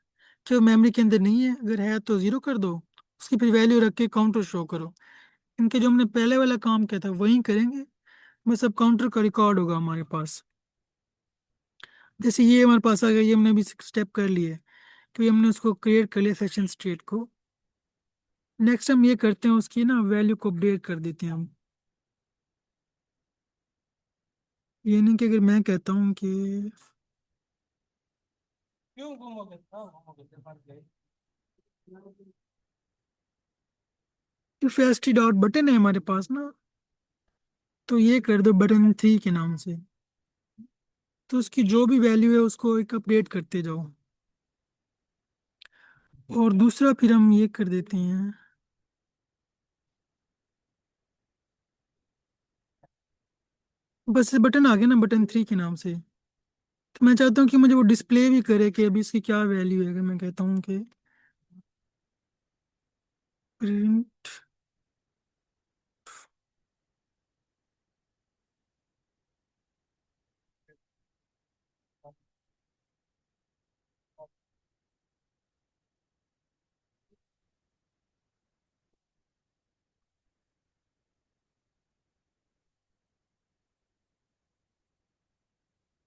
कि वो मेमोरी के अंदर नहीं है, अगर है तो 0 कर दो, उसकी फिर वैल्यू रख के काउंटर शो करो। इनके जो हमने पहले वाला काम किया था वही करेंगे, बस अब काउंटर का रिकॉर्ड होगा हमारे पास। जैसे ये हमारे पास आ गया, ये हमने अभी स्टेप कर लिए कि हमने उसको क्रिएट कर लिया सेशन स्टेट को। नेक्स्ट हम ये करते हैं, उसकी ना वैल्यू को अपडेट कर देते हैं हम। ये नहीं कि अगर मैं कहता हूँ कि फेस्टी डॉट बटन है हमारे पास ना, तो ये कर दो बटन 3 के नाम से। तो उसकी जो भी वैल्यू है उसको एक अपडेट करते जाओ। और दूसरा फिर हम ये कर देते हैं, बस बटन आ गया ना बटन 3 के नाम से। तो मैं चाहता हूँ कि मुझे वो डिस्प्ले भी करे कि अभी इसकी क्या वैल्यू है। अगर मैं कहता हूँ कि प्रिंट,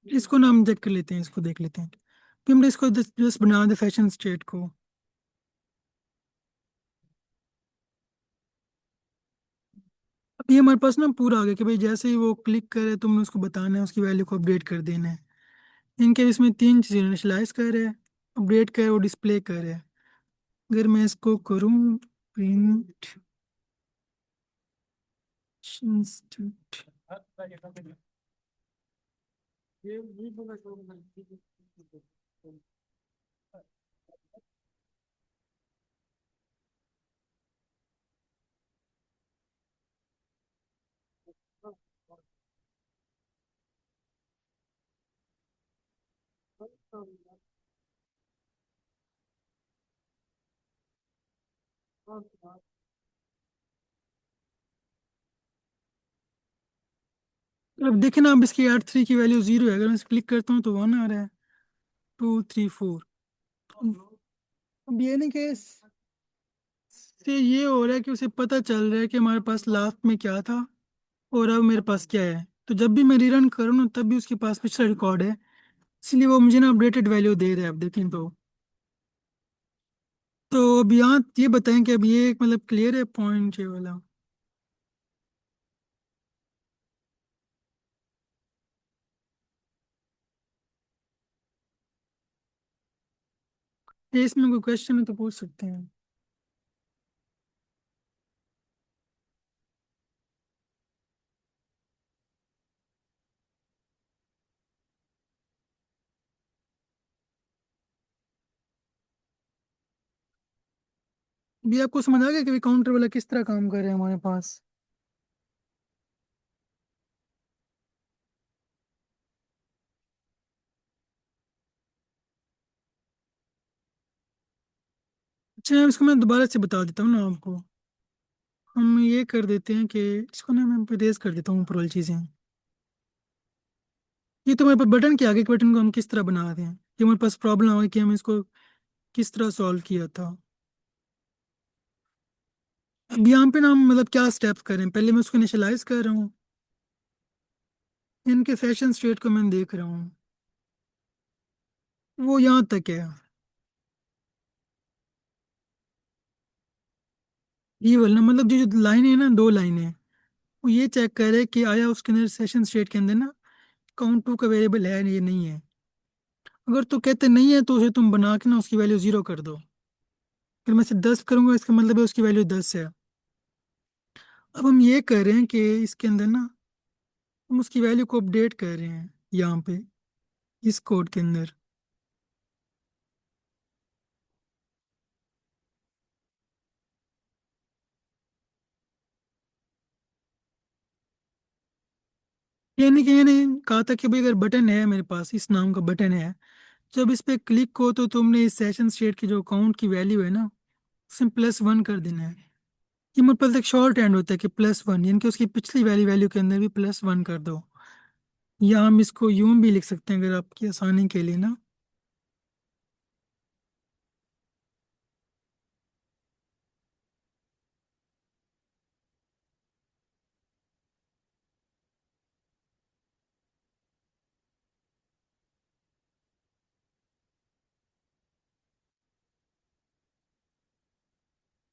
इसको नाम चेक कर लेते हैं, इसको देख लेते हैं कि हमने इसको जस्ट बना दे फैशन स्टेट को। अब ये हमारे पास ना पूरा आ गया कि भाई जैसे ही वो क्लिक करे तुमने उसको बताना है, उसकी वैल्यू को अपडेट कर देना है। इनके इसमें 3 चीज़ें इनिशियलाइज कर रहे हैं, अपडेट करे और डिस्प्ले करे। अगर मैं इसको करूँ प्रिंट इंस्टेंट, अब देखे ना, अब इसकी R3 की वैल्यू 0 है। अगर मैं इस क्लिक करता हूँ तो 1 आ रहा है, 2 3 4। अब ये नहीं कि इससे ये हो रहा है कि उसे पता चल रहा है कि हमारे पास लास्ट में क्या था और अब मेरे पास क्या है। तो जब भी मैं रीरन करूँ ना तब भी उसके पास पिछला रिकॉर्ड है, इसलिए वो मुझे ना अपडेटेड वैल्यू दे रहा है। अब देखें तो अब यहाँ ये बताएं कि अब ये मतलब क्लियर है पॉइंट ये वाला। ये इसमें कोई क्वेश्चन है तो पूछ सकते हैं। भी आपको समझ आ गया कि काउंटर वाला किस तरह काम कर रहे हैं हमारे पास। अच्छा इसको मैं दोबारा से बता देता हूँ ना आपको। हम ये कर देते हैं कि इसको ना मैं रेज कर देता हूँ ऊपर वाली चीज़ें। ये तो हमारे पास बटन के आगे के बटन को हम किस तरह बना दें, ये हमारे पास प्रॉब्लम होगी कि हम इसको किस तरह सॉल्व किया था। अब यहाँ पे ना हम मतलब क्या स्टेप्स करें, पहले मैं उसको इनिशियलाइज कर रहा हूँ। इनके फैशन स्टेट को मैं देख रहा हूँ, वो यहाँ तक है। ये वाला मतलब जो लाइन है ना, 2 लाइनें, वो ये चेक करे कि आया उसके अंदर सेशन स्टेट के अंदर ना काउंट टू का वेरिएबल है ये नहीं है। अगर तो कहते नहीं है तो उसे तुम बना के ना उसकी वैल्यू 0 कर दो। फिर मैं से 10 करूंगा, इसका मतलब है उसकी वैल्यू 10 है। अब हम ये कर रहे हैं कि इसके अंदर ना हम उसकी वैल्यू को अपडेट कर रहे हैं यहाँ पे, इस कोड के अंदर। ये नहीं कहा था कि भाई अगर बटन है मेरे पास, इस नाम का बटन है, जब इस पे क्लिक हो तो तुमने इस सेशन स्टेट की जो काउंट की वैल्यू है ना, उसमें +1 कर देना है। ये मेरे पास एक शॉर्ट हैंड होता है कि +1, यानी कि उसकी पिछली वैल्यू वैल्यू के अंदर भी +1 कर दो। या हम इसको यूं भी लिख सकते हैं अगर आपकी आसानी के लिए ना।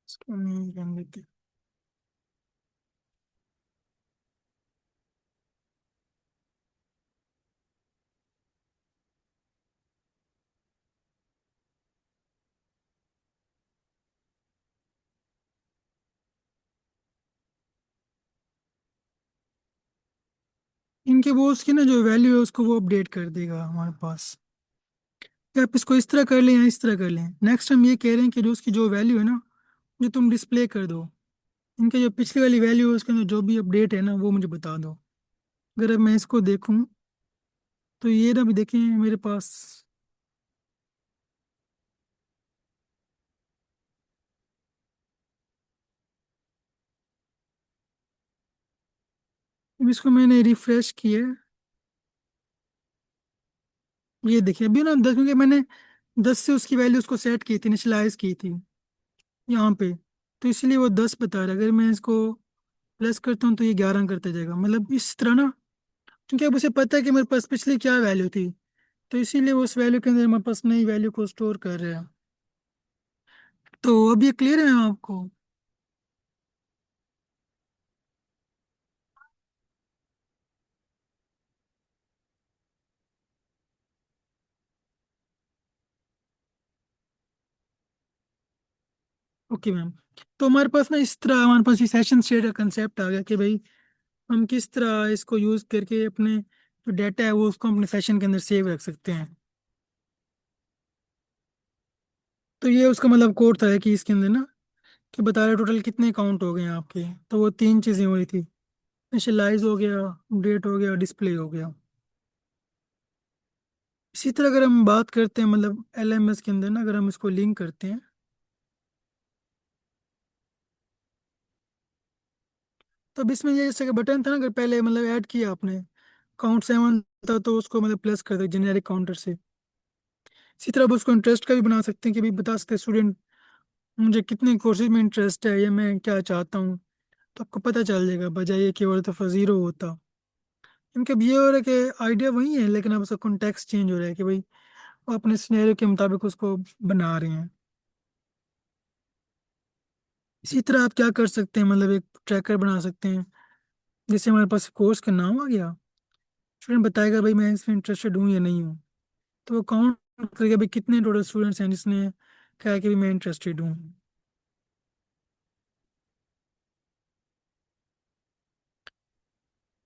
इसको नहीं रन देते। इनके वो उसकी ना जो वैल्यू है उसको वो अपडेट कर देगा हमारे पास। या आप इसको इस तरह कर लें या इस तरह कर लें। नेक्स्ट हम ये कह रहे हैं कि जो उसकी जो वैल्यू है ना, जो तुम डिस्प्ले कर दो। इनके जो पिछली वाली वैल्यू है उसके अंदर जो भी अपडेट है ना वो मुझे बता दो। अगर अब मैं इसको देखूं तो ये ना भी देखें मेरे पास। अब इसको मैंने रिफ्रेश किया। ये देखिए अभी ना 10, क्योंकि मैंने 10 से उसकी वैल्यू उसको सेट की थी, इनिशियलाइज की थी यहाँ पे। तो इसलिए वो 10 बता रहा है। अगर मैं इसको प्लस करता हूँ तो ये 11 करते जाएगा, मतलब इस तरह ना। क्योंकि अब उसे पता है कि मेरे पास पिछली क्या वैल्यू थी, तो इसीलिए वो उस वैल्यू के अंदर मेरे पास नई वैल्यू को स्टोर कर रहे हैं। तो अब ये क्लियर है मैम आपको? Okay ma'am. तो हमारे पास ना इस तरह हमारे पास ये सेशन स्टेट का कंसेप्ट आ गया कि भाई हम किस तरह इसको यूज करके अपने जो डाटा है वो उसको अपने सेशन के अंदर सेव रख सकते हैं। तो ये उसका मतलब कोड था कि इसके अंदर ना कि बता रहे टोटल कितने काउंट हो गए हैं आपके। तो वो तीन चीज़ें हुई थी, इनिशियलाइज हो गया, अपडेट हो गया, डिस्प्ले हो गया। इसी तरह अगर हम बात करते हैं मतलब LMS के अंदर ना, अगर हम इसको लिंक करते हैं तो अब इसमें ये जैसे कि बटन था ना, अगर पहले मतलब ऐड किया आपने, काउंट 7 था तो उसको मतलब प्लस कर दो जेनेरिक काउंटर से। इसी तरह अब उसको इंटरेस्ट का भी बना सकते हैं कि भाई बता सकते हैं स्टूडेंट मुझे कितने कोर्सेज में इंटरेस्ट है या मैं क्या चाहता हूँ। तो आपको पता चल जाएगा, बजाय ये कि और दफ़ा ज़ीरो होता। इनका अब ये हो रहा है कि आइडिया वही है, लेकिन अब उसका कॉन्टेक्स्ट चेंज हो रहा है कि भाई वो अपने सिनेरियो के मुताबिक उसको बना रहे हैं। इसी तरह आप क्या कर सकते हैं, मतलब एक ट्रैकर बना सकते हैं। जैसे हमारे पास कोर्स का नाम आ गया, स्टूडेंट बताएगा भाई मैं इसमें इंटरेस्टेड हूँ या नहीं हूँ। तो वो काउंट करेगा भाई कितने टोटल स्टूडेंट्स हैं जिसने कहा कि भाई मैं इंटरेस्टेड हूँ।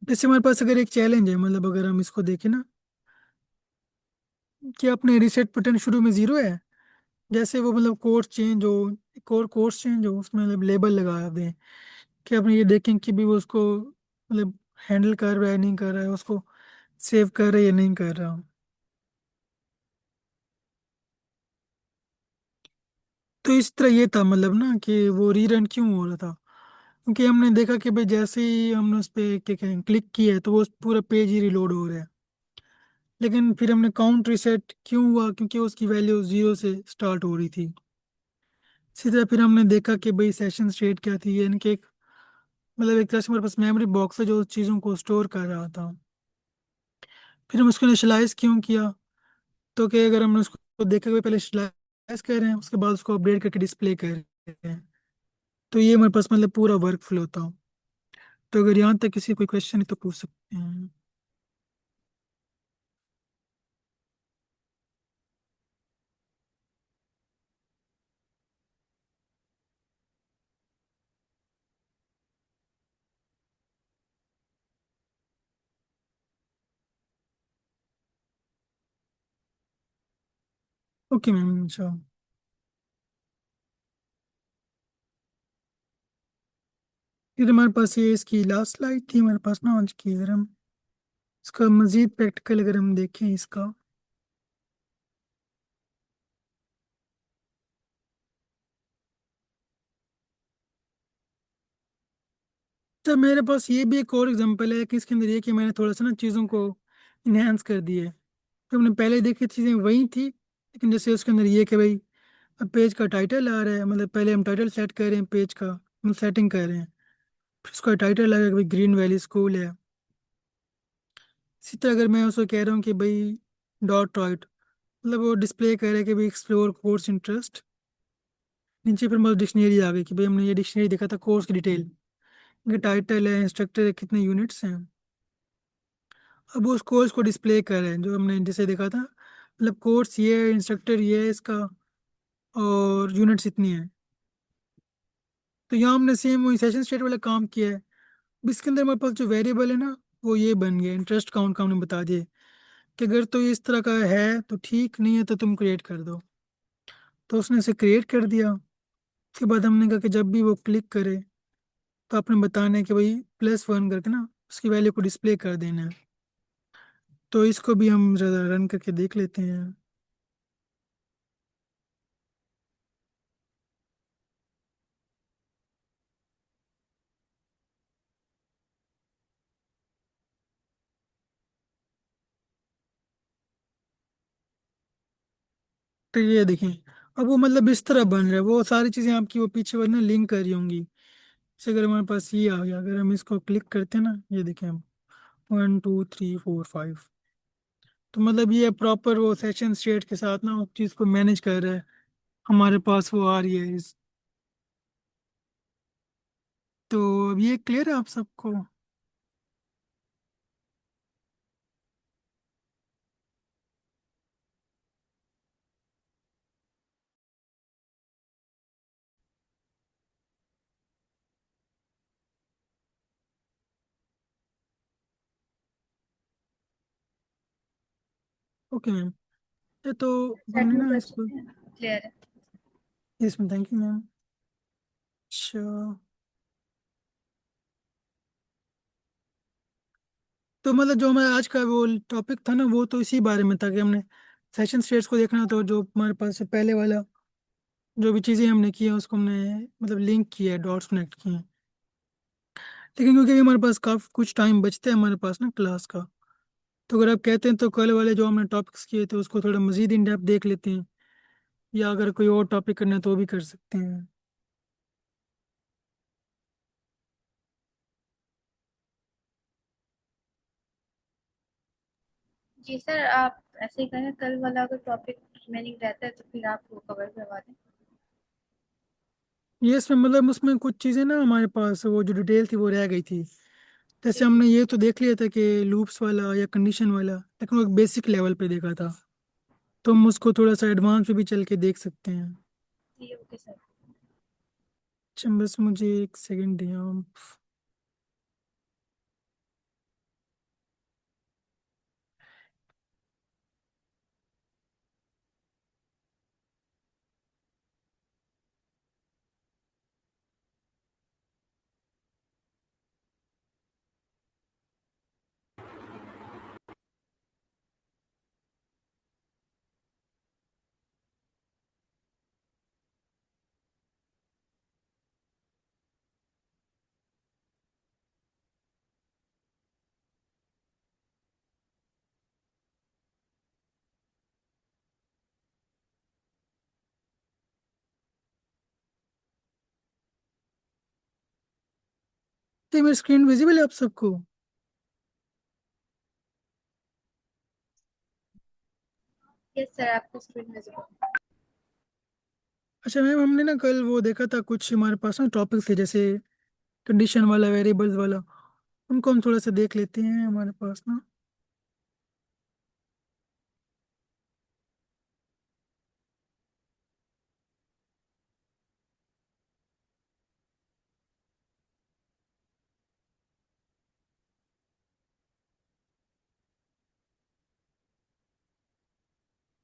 जैसे हमारे पास अगर एक चैलेंज है, मतलब अगर हम इसको देखें ना कि अपने रीसेट बटन शुरू में 0 है, जैसे वो मतलब कोर्स चेंज हो, एक और कोर्स चेंज हो, उसमें मतलब लेबल लगा दें कि अपने ये देखें कि भी वो उसको मतलब हैंडल कर रहा है नहीं कर रहा है, उसको सेव कर रहा है या नहीं कर रहा। तो इस तरह ये था मतलब ना कि वो रीरन क्यों हो रहा था, क्योंकि हमने देखा कि भाई जैसे ही हमने उस पर क्या कहें क्लिक किया है तो वो पूरा पेज ही रिलोड हो रहा है। लेकिन फिर हमने काउंट रिसेट क्यों हुआ, क्योंकि उसकी वैल्यू 0 से स्टार्ट हो रही थी। इसी तरह फिर हमने देखा कि भाई सेशन स्टेट क्या थी, यानी कि एक मतलब एक तरह से हमारे पास मेमोरी बॉक्स है जो उस चीज़ों को स्टोर कर रहा था। फिर हम उसको इनिशियलाइज क्यों किया, तो कि अगर हमने उसको देखा कि पहले इनिशियलाइज कर रहे हैं उसके बाद उसको अपडेट करके डिस्प्ले कर रहे हैं, तो ये हमारे पास मतलब पूरा वर्क फ्लो था। तो अगर यहाँ तक किसी कोई क्वेश्चन है तो पूछ सकते हैं। ओके मैम, अच्छा। फिर हमारे पास ये इसकी लास्ट स्लाइड थी हमारे पास ना आज की, अगर हम इसका मजीद प्रैक्टिकल अगर हम देखें इसका, तो मेरे पास ये भी एक और एग्जांपल है कि इसके अंदर ये कि मैंने थोड़ा सा ना चीज़ों को इन्हेंस कर दिया है। तो हमने पहले देखी चीज़ें वही थी, लेकिन जैसे उसके अंदर ये कि भाई अब पेज का टाइटल आ रहा है, मतलब पहले हम टाइटल सेट कर रहे हैं पेज का, हम सेटिंग कर रहे हैं, फिर उसका टाइटल आ गया कि भाई ग्रीन वैली स्कूल है। इसी तरह अगर मैं उसको कह रहा हूँ कि भाई डॉट राइट, मतलब वो डिस्प्ले कर रहा है कि भाई एक्सप्लोर कोर्स इंटरेस्ट, नीचे फिर मतलब डिक्शनरी आ गई कि भाई हमने ये डिक्शनरी देखा था कोर्स की डिटेल, इनका टाइटल है, इंस्ट्रक्टर है, कितने यूनिट्स हैं। अब वो उस कोर्स को डिस्प्ले कर रहे हैं जो हमने जैसे देखा था, मतलब कोर्स ये है, इंस्ट्रक्टर ये है इसका, और यूनिट्स इतनी है। तो यहाँ हमने सेम वही सेशन स्टेट वाला काम किया है। अब इसके अंदर हमारे पास जो वेरिएबल है ना, वो ये बन गया इंटरेस्ट काउंट का, हमने बता दिया कि अगर तो इस तरह का है तो ठीक, नहीं है तो तुम क्रिएट कर दो। तो उसने इसे क्रिएट कर दिया। उसके बाद हमने कहा कि जब भी वो क्लिक करे तो आपने बताना है कि भाई +1 करके ना उसकी वैल्यू को डिस्प्ले कर देना है। तो इसको भी हम ज़रा रन करके देख लेते हैं। तो ये देखें, अब वो मतलब इस तरह बन रहा है, वो सारी चीज़ें आपकी वो पीछे वाली ना लिंक कर रही होंगी। जैसे अगर हमारे पास ये आ गया, अगर हम इसको क्लिक करते हैं ना, ये देखें हम 1 2 3 4 5, तो मतलब ये प्रॉपर वो सेशन स्टेट के साथ ना उस चीज़ को मैनेज कर रहा है। हमारे पास वो आ रही है तो अब ये क्लियर है आप सबको? Okay ma'am. ये तो चैट हमने में ना कर इसको, सकते हैं, क्लियर है। इसमें थैंक यू मैम। अच्छा, तो मतलब जो हमारा आज का वो टॉपिक था ना, वो तो इसी बारे में था कि हमने सेशन स्टेट्स को देखना था, जो हमारे पास से पहले वाला जो भी चीज़ें हमने की है उसको हमने मतलब लिंक किया है, डॉट्स कनेक्ट किए हैं। लेकिन क्योंकि अभी हमारे पास काफ़ी कुछ टाइम बचता है हमारे पास ना क्लास का, तो अगर आप कहते हैं तो कल वाले जो हमने टॉपिक्स किए थे उसको थोड़ा मज़ीद इन डेप्थ देख लेते हैं, या अगर कोई और टॉपिक करना है तो वो भी कर सकते हैं। जी सर, आप ऐसे ही करें, कल वाला अगर टॉपिक रिमेनिंग रहता है तो फिर आप वो कवर करवा दें। ये इसमें मतलब उसमें कुछ चीज़ें ना हमारे पास वो जो डिटेल थी वो रह गई थी। जैसे जी जी हमने ये तो देख लिया था कि लूप्स वाला या कंडीशन वाला, लेकिन वो एक बेसिक लेवल पे देखा था, तो हम उसको थोड़ा सा एडवांस पे भी चल के देख सकते हैं। जी, ओके सर। अच्छा बस मुझे एक सेकंड दिया आप। तो मेरी स्क्रीन विजिबल है आप सबको? यस सर, आपको स्क्रीन विजिबल। अच्छा मैम, हमने ना कल वो देखा था कुछ हमारे पास ना टॉपिक थे, जैसे कंडीशन वाला, वेरिएबल्स वाला, उनको हम थोड़ा सा देख लेते हैं हमारे पास ना।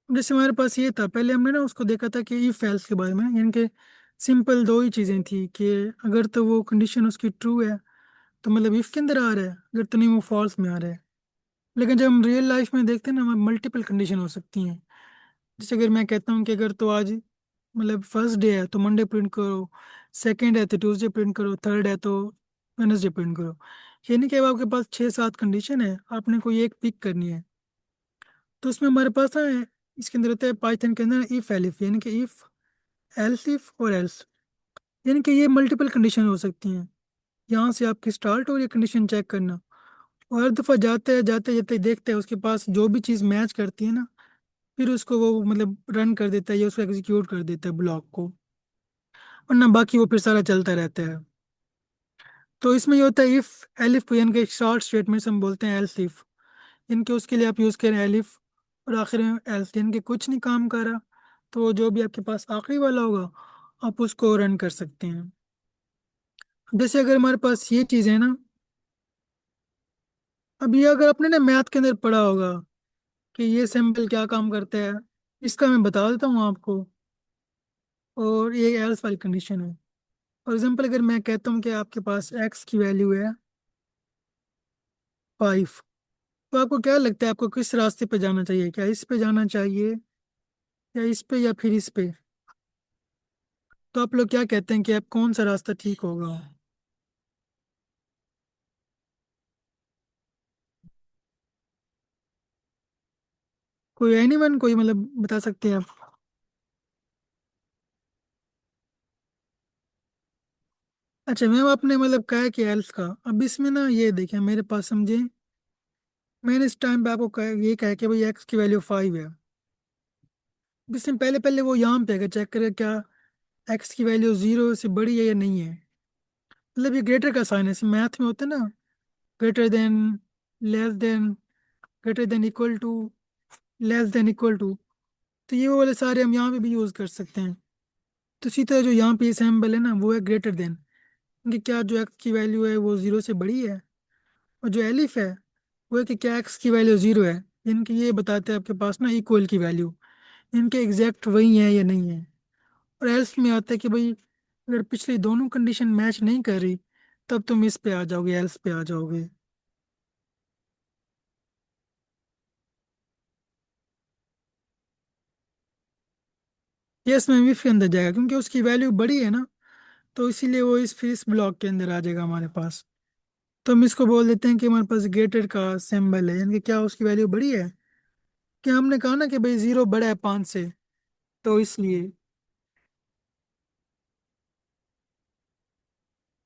जैसे हमारे पास ये था, पहले हमने ना उसको देखा था कि इफ एल्स के बारे में, यानी कि सिंपल दो ही चीज़ें थी कि अगर तो वो कंडीशन उसकी ट्रू है तो मतलब इफ के अंदर आ रहा है, अगर तो नहीं वो फॉल्स में आ रहा है। लेकिन जब हम रियल लाइफ में देखते हैं ना, मल्टीपल कंडीशन हो सकती हैं। जैसे अगर मैं कहता हूँ कि अगर तो आज मतलब फर्स्ट डे है तो मंडे प्रिंट करो, सेकंड है तो ट्यूसडे प्रिंट करो, थर्ड है तो वेडनेसडे प्रिंट करो। ये नहीं कि अब आपके पास 6-7 कंडीशन है, आपने कोई एक पिक करनी है। तो उसमें हमारे पास ना इसके अंदर होता है पाइथन के अंदर इफ एलिफ, यानी कि इफ एल्स इफ और एल्स, यानी कि ये मल्टीपल कंडीशन हो सकती हैं। यहाँ से आपकी स्टार्ट हो रही है कंडीशन चेक करना, और हर दफ़ा जाते हैं जाते जाते देखते हैं उसके पास जो भी चीज़ मैच करती है ना, फिर उसको वो मतलब रन कर देता है या उसको एग्जीक्यूट कर देता है ब्लॉक को, वरना बाकी वो फिर सारा चलता रहता है। तो इसमें ये होता है इफ एलिफ, यानी कि शॉर्ट स्टेटमेंट्स हम बोलते हैं एल्स इफ, इनके उसके लिए आप यूज़ करें एलिफ, और आखिर में एल्स, यानी कि कुछ नहीं काम कर रहा तो जो भी आपके पास आखिरी वाला होगा आप उसको रन कर सकते हैं। जैसे अगर हमारे पास ये चीज़ है ना, अब ये अगर आपने ना मैथ के अंदर पढ़ा होगा कि ये सिंबल क्या काम करता है, इसका मैं बता देता हूँ आपको। और ये एल्स वाली कंडीशन है। फॉर एग्जाम्पल अगर मैं कहता हूँ कि आपके पास एक्स की वैल्यू है 5, तो आपको क्या लगता है आपको किस रास्ते पे जाना चाहिए? क्या इस पे जाना चाहिए या इस पे या फिर इस पे? तो आप लोग क्या कहते हैं कि आप कौन सा रास्ता ठीक होगा? कोई एनीवन, कोई मतलब बता सकते हैं आप? अच्छा मैम, आपने मतलब कहा है कि एल्स का, अब इसमें ना ये देखें मेरे पास समझे, मैंने इस टाइम पे आपको ये कहा कि भाई एक्स की वैल्यू 5 है। अब इसमें पहले पहले वो यहाँ पे चेक करें क्या एक्स की वैल्यू 0 से बड़ी है या नहीं है। मतलब ये ग्रेटर का साइन है, मैथ में होता है ना, greater than, less than, greater than equal to, less than equal to. तो ये वो वाले सारे हम यहाँ पे भी यूज़ कर सकते हैं। तो इसी तरह जो यहाँ पे सैम्बल है ना वो है ग्रेटर देन, कि क्या जो एक्स की वैल्यू है वो 0 से बड़ी है। और जो एलिफ है वो है कि क्या एक्स की वैल्यू 0 है, इनकी ये बताते हैं आपके पास ना इक्वल की वैल्यू, इनके एग्जैक्ट वही है या नहीं है। और एल्स में आता है कि भाई अगर पिछली दोनों कंडीशन मैच नहीं कर रही तब तुम इस पे आ जाओगे, एल्स पे आ जाओगे। यस मैम, इफ के अंदर जाएगा क्योंकि उसकी वैल्यू बड़ी है ना, तो इसीलिए वो इस फिर इस ब्लॉक के अंदर आ जाएगा हमारे पास। तो हम इसको बोल देते हैं कि हमारे पास ग्रेटर का सिंबल है, यानी कि क्या उसकी वैल्यू बड़ी है। क्या हमने कहा ना कि भाई 0 बड़ा है 5 से, तो इसलिए।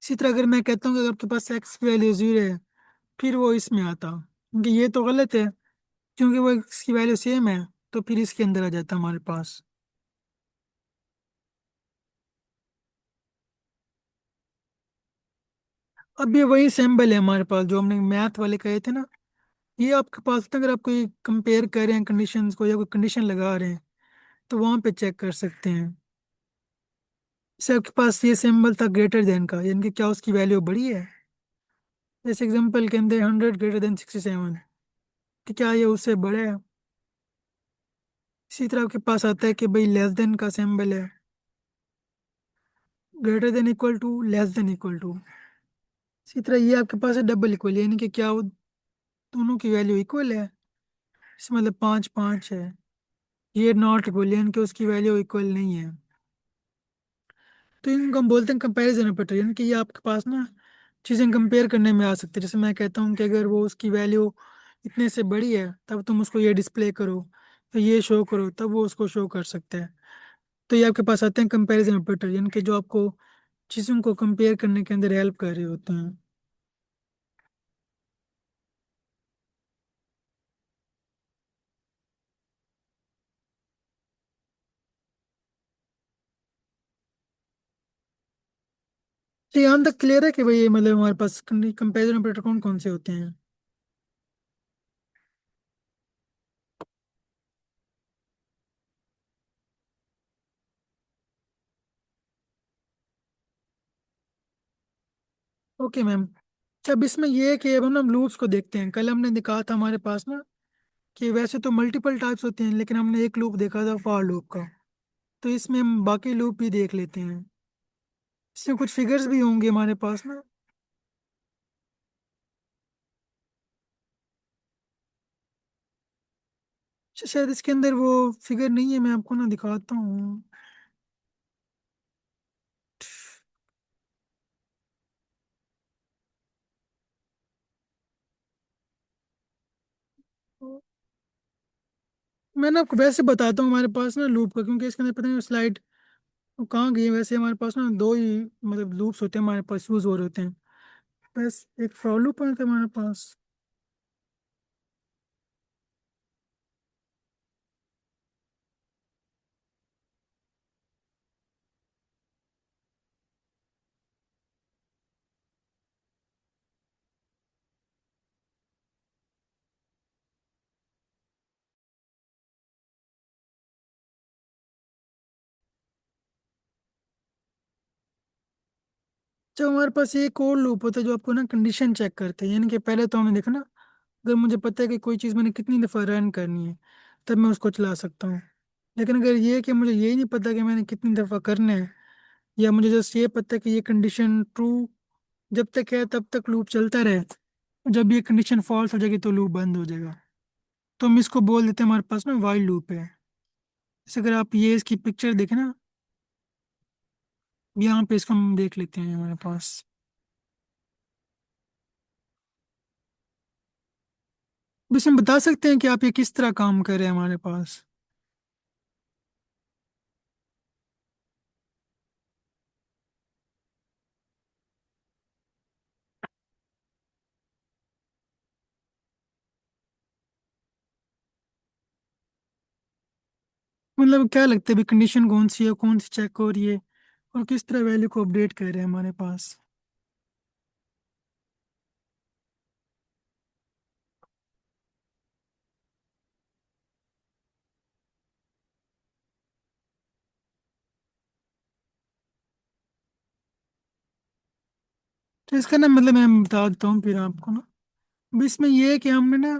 इसी तरह अगर मैं कहता हूँ कि अगर आपके पास एक्स की वैल्यू 0 है, फिर वो इसमें आता, क्योंकि ये तो गलत है, क्योंकि वो एक्स की वैल्यू सेम है, तो फिर इसके अंदर आ जाता हमारे पास। अब ये वही सिंबल है हमारे पास जो हमने मैथ वाले कहे थे ना, ये आपके पास था, अगर आप कोई कंपेयर कर रहे हैं कंडीशंस को या कोई कंडीशन लगा रहे हैं तो वहां पे चेक कर सकते हैं। जैसे आपके पास ये सिंबल था ग्रेटर देन का, यानी कि क्या उसकी वैल्यू बड़ी है। जैसे एग्जांपल के अंदर 100 > 67, कि क्या ये उससे बड़ा है। इसी तरह आपके पास आता है कि भाई लेस देन का सिंबल है, greater than equal to, less than equal to. इसी तरह ये आपके पास है डबल इक्वल, यानी कि क्या वो दोनों की वैल्यू इक्वल है, इसमें मतलब 5 5 है। ये नॉट इक्वल, यानी कि उसकी वैल्यू इक्वल नहीं है। तो इनको हम बोलते हैं कंपैरिजन ऑपरेटर, यानी कि ये आपके पास ना चीज़ें कंपेयर करने में आ सकती है। जैसे मैं कहता हूँ कि अगर वो उसकी वैल्यू इतने से बड़ी है तब तुम उसको ये डिस्प्ले करो, तो ये शो करो, तब वो उसको शो कर सकते हैं। तो ये आपके पास आते हैं कंपैरिजन ऑपरेटर, यानी कि जो आपको चीज़ों को कंपेयर करने के अंदर हेल्प कर रहे होते हैं। तो यहाँ तक क्लियर है कि भाई ये मतलब हमारे पास कंपैरिजन ऑपरेटर कौन कौन से होते हैं? Okay ma'am. अब इसमें ये है कि अब हम लूप्स को देखते हैं। कल हमने दिखा था हमारे पास ना कि वैसे तो मल्टीपल टाइप्स होते हैं, लेकिन हमने एक लूप देखा था फॉर लूप का। तो इसमें हम बाकी लूप भी देख लेते हैं। इसमें कुछ फिगर्स भी होंगे हमारे पास ना। शायद इसके अंदर वो फिगर नहीं है, मैं आपको ना दिखाता हूँ। मैं ना आपको वैसे बताता हूँ हमारे पास ना लूप का, क्योंकि इसके अंदर पता नहीं स्लाइड कहाँ गई है। वैसे हमारे पास ना दो ही मतलब लूप्स होते हैं हमारे पास, यूज हो रहे होते हैं। बस एक फॉर लूप है हमारे पास। जब हमारे पास एक और लूप होता है जो आपको ना कंडीशन चेक करते हैं, यानी कि पहले तो हमने देखा ना, अगर मुझे पता है कि कोई चीज़ मैंने कितनी दफ़ा रन करनी है तब मैं उसको चला सकता हूँ। लेकिन अगर ये है कि मुझे यही नहीं पता कि मैंने कितनी दफ़ा करना है, या मुझे जस्ट ये पता है कि ये कंडीशन ट्रू जब तक है तब तक लूप चलता रहे, जब ये कंडीशन फॉल्स हो जाएगी तो लूप बंद हो जाएगा। तो हम इसको बोल देते हैं हमारे पास ना वाइल लूप है। जैसे अगर आप ये इसकी पिक्चर देखें ना, यहाँ पे इसको हम देख लेते हैं हमारे पास। बस हम बता सकते हैं कि आप ये किस तरह काम कर रहे हैं हमारे पास। मतलब क्या लगता है अभी कंडीशन कौन सी है, कौन सी चेक हो रही है, और किस तरह वैल्यू को अपडेट कर रहे हैं हमारे पास। तो इसका ना मतलब मैं बता देता हूँ फिर आपको ना। अब इसमें ये है कि हमने ना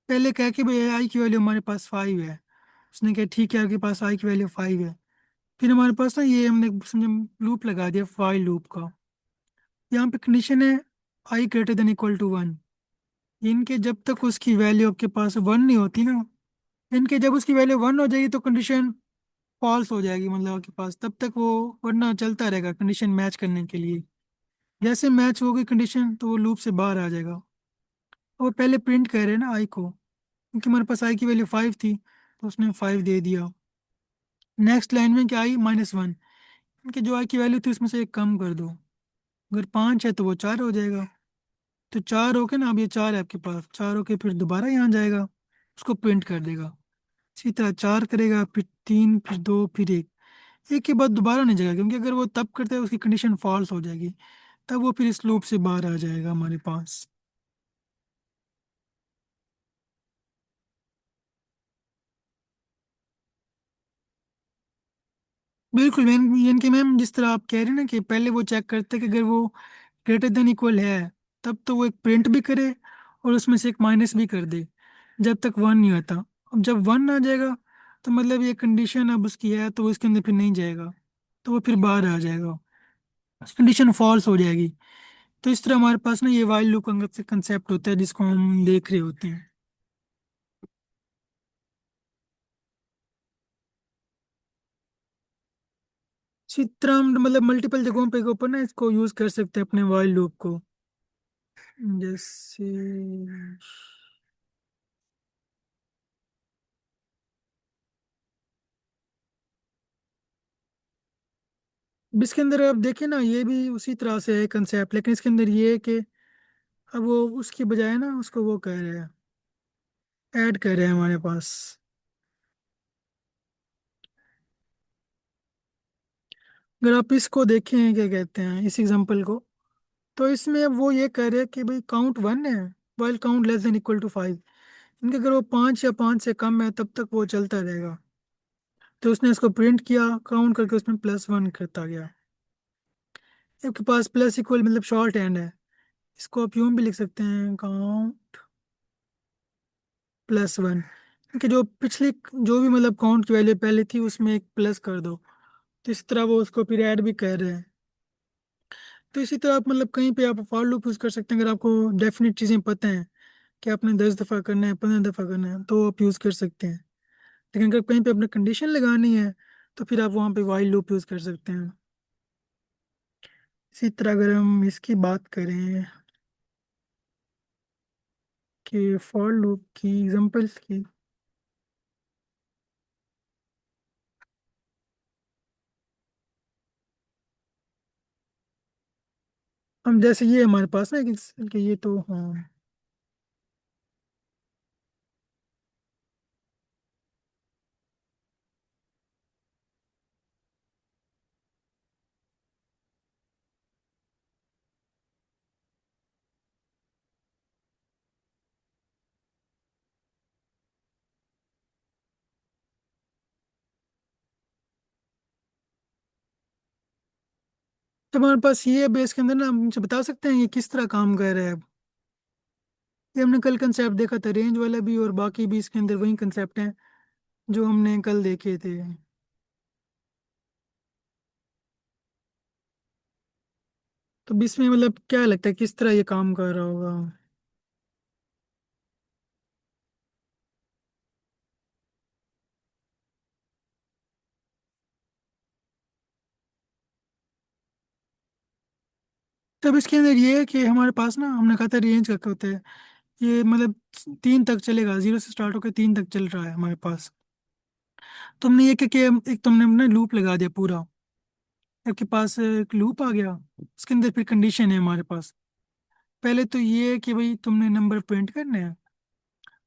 पहले कहा कि भाई आई की वैल्यू हमारे पास 5 है। उसने कहा ठीक है आपके पास आई की वैल्यू 5 है। फिर हमारे पास ना ये हमने समझे लूप लगा दिया फाइल लूप का। यहाँ पे कंडीशन है आई ग्रेटर देन इक्वल टू 1। इनके जब तक उसकी वैल्यू आपके पास 1 नहीं होती ना, इनके जब उसकी वैल्यू 1 हो जाएगी तो कंडीशन फॉल्स हो जाएगी, मतलब आपके पास तब तक वो वरना चलता रहेगा कंडीशन मैच करने के लिए। जैसे मैच होगी कंडीशन तो वो लूप से बाहर आ जाएगा। और पहले प्रिंट कर रहे हैं ना आई को, क्योंकि हमारे पास आई की वैल्यू 5 थी तो उसने 5 दे दिया। नेक्स्ट लाइन में क्या आई -1, इनकी जो आई की वैल्यू थी उसमें से एक कम कर दो। अगर 5 है तो वो 4 हो जाएगा। तो 4 होके ना, अब ये 4 है आपके पास, 4 होके फिर दोबारा यहाँ जाएगा, उसको प्रिंट कर देगा। इसी तरह 4 करेगा, फिर 3, फिर 2, फिर 1। एक के बाद दोबारा नहीं जाएगा, क्योंकि अगर वो तब करता है उसकी कंडीशन फॉल्स हो जाएगी, तब वो फिर इस लूप से बाहर आ जाएगा हमारे पास। बिल्कुल मैम, यानी कि मैम जिस तरह आप कह रहे हैं ना कि पहले वो चेक करते हैं कि अगर वो ग्रेटर देन इक्वल है तब तो वो एक प्रिंट भी करे और उसमें से एक माइनस भी कर दे, जब तक 1 नहीं आता। अब जब 1 आ जाएगा तो मतलब ये कंडीशन अब उसकी है तो वो इसके अंदर फिर नहीं जाएगा, तो वो फिर बाहर आ जाएगा, कंडीशन फॉल्स हो जाएगी। तो इस तरह हमारे पास ना ये वाइल लूप का कंसेप्ट होता है जिसको हम देख रहे होते हैं। इसी तरह हम मतलब मल्टीपल जगहों पे ऊपर ना इसको यूज कर सकते हैं अपने वाइल लूप को। जैसे अब इसके अंदर आप देखें ना, ये भी उसी तरह से है कंसेप्ट, लेकिन इसके अंदर ये है कि अब वो उसकी बजाय ना उसको वो कह रहे हैं, ऐड कर रहे हैं हमारे पास। अगर आप इसको देखें क्या कहते हैं इस एग्जांपल को, तो इसमें अब वो ये कह रहे हैं कि भाई काउंट 1 है, while count less than equal to 5। इनके अगर वो 5 या 5 से कम है तब तक वो चलता रहेगा। तो उसने इसको प्रिंट किया काउंट करके, उसमें +1 करता गया। आपके पास प्लस इक्वल मतलब शॉर्ट हैंड है, इसको आप यूं भी लिख सकते हैं काउंट +1। कि जो पिछली जो भी मतलब काउंट की वैल्यू पहले थी उसमें एक प्लस कर दो। तो इस तरह वो उसको फिर ऐड भी कर रहे हैं। तो इसी तरह आप मतलब कहीं पे आप फॉर लूप यूज कर सकते हैं, अगर आपको डेफिनेट चीज़ें पता हैं कि आपने 10 दफ़ा करना है, 15 दफ़ा करना है, तो आप यूज कर सकते हैं। लेकिन अगर कहीं पे अपने कंडीशन लगानी है तो फिर आप वहाँ पे वाइल लूप यूज़ कर सकते हैं। इसी तरह अगर हम इसकी बात करें कि फॉर लूप की एग्जांपल्स की, हम जैसे ये हमारे पास ना कि ये तो हाँ, तो हमारे पास ये बेस के अंदर ना हम मुझे बता सकते हैं ये किस तरह काम कर रहा है। ये हमने कल कंसेप्ट देखा था रेंज वाला भी, और बाकी भी इसके अंदर वही कंसेप्ट हैं जो हमने कल देखे थे। तो इसमें मतलब क्या लगता है किस तरह ये काम कर रहा होगा। तब इसके अंदर ये है कि हमारे पास ना हमने कहा था रेंज का क्या होता है, ये मतलब 3 तक चलेगा, 0 से स्टार्ट होकर 3 तक चल रहा है हमारे पास। तुमने ये क्या किया, एक तुमने अपना लूप लगा दिया पूरा, आपके पास एक लूप आ गया, उसके अंदर फिर कंडीशन है हमारे पास। पहले तो ये है कि भाई तुमने नंबर प्रिंट करने हैं,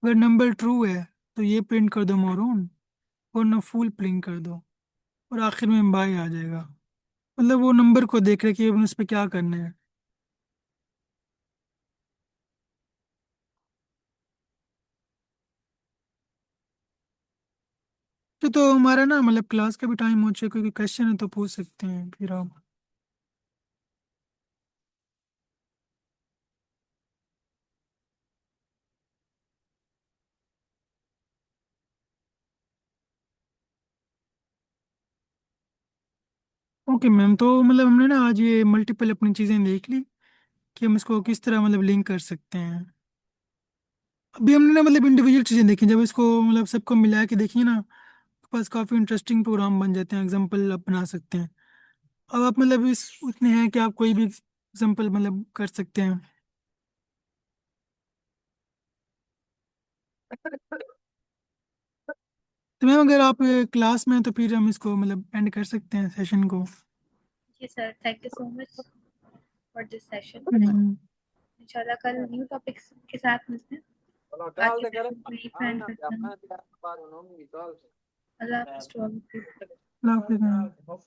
अगर नंबर ट्रू है तो ये प्रिंट कर दो मोरून, और ना फुल प्रिंट कर दो, और आखिर में बाय आ जाएगा। मतलब वो नंबर को देख रहे कि उस पर क्या करना है। तो हमारा ना मतलब क्लास का भी टाइम हो चुका है, कोई क्वेश्चन है तो पूछ सकते हैं फिर आप। ओके मैम, तो मतलब हमने ना आज ये मल्टीपल अपनी चीज़ें देख ली कि हम इसको किस तरह मतलब लिंक कर सकते हैं। अभी हमने ना मतलब इंडिविजुअल चीज़ें देखी, जब इसको मतलब सबको मिला के देखिए ना, आपके पास काफ़ी इंटरेस्टिंग प्रोग्राम बन जाते हैं, एग्जाम्पल आप बना सकते हैं। अब आप मतलब इस उतने हैं कि आप कोई भी एग्जाम्पल मतलब कर सकते हैं। तो मैम अगर आप क्लास में हैं तो फिर हम इसको मतलब एंड कर सकते हैं सेशन को। जी sir, thank you so much for this session. Hmm, इंशाल्लाह कल न्यू टॉपिक्स के साथ मिलते हैं। आज के सेशन को यही प्लान करते हैं। अल्लाह हाफिज़ टू ऑल ऑफ यू। अल्लाह हाफिज़ मैम।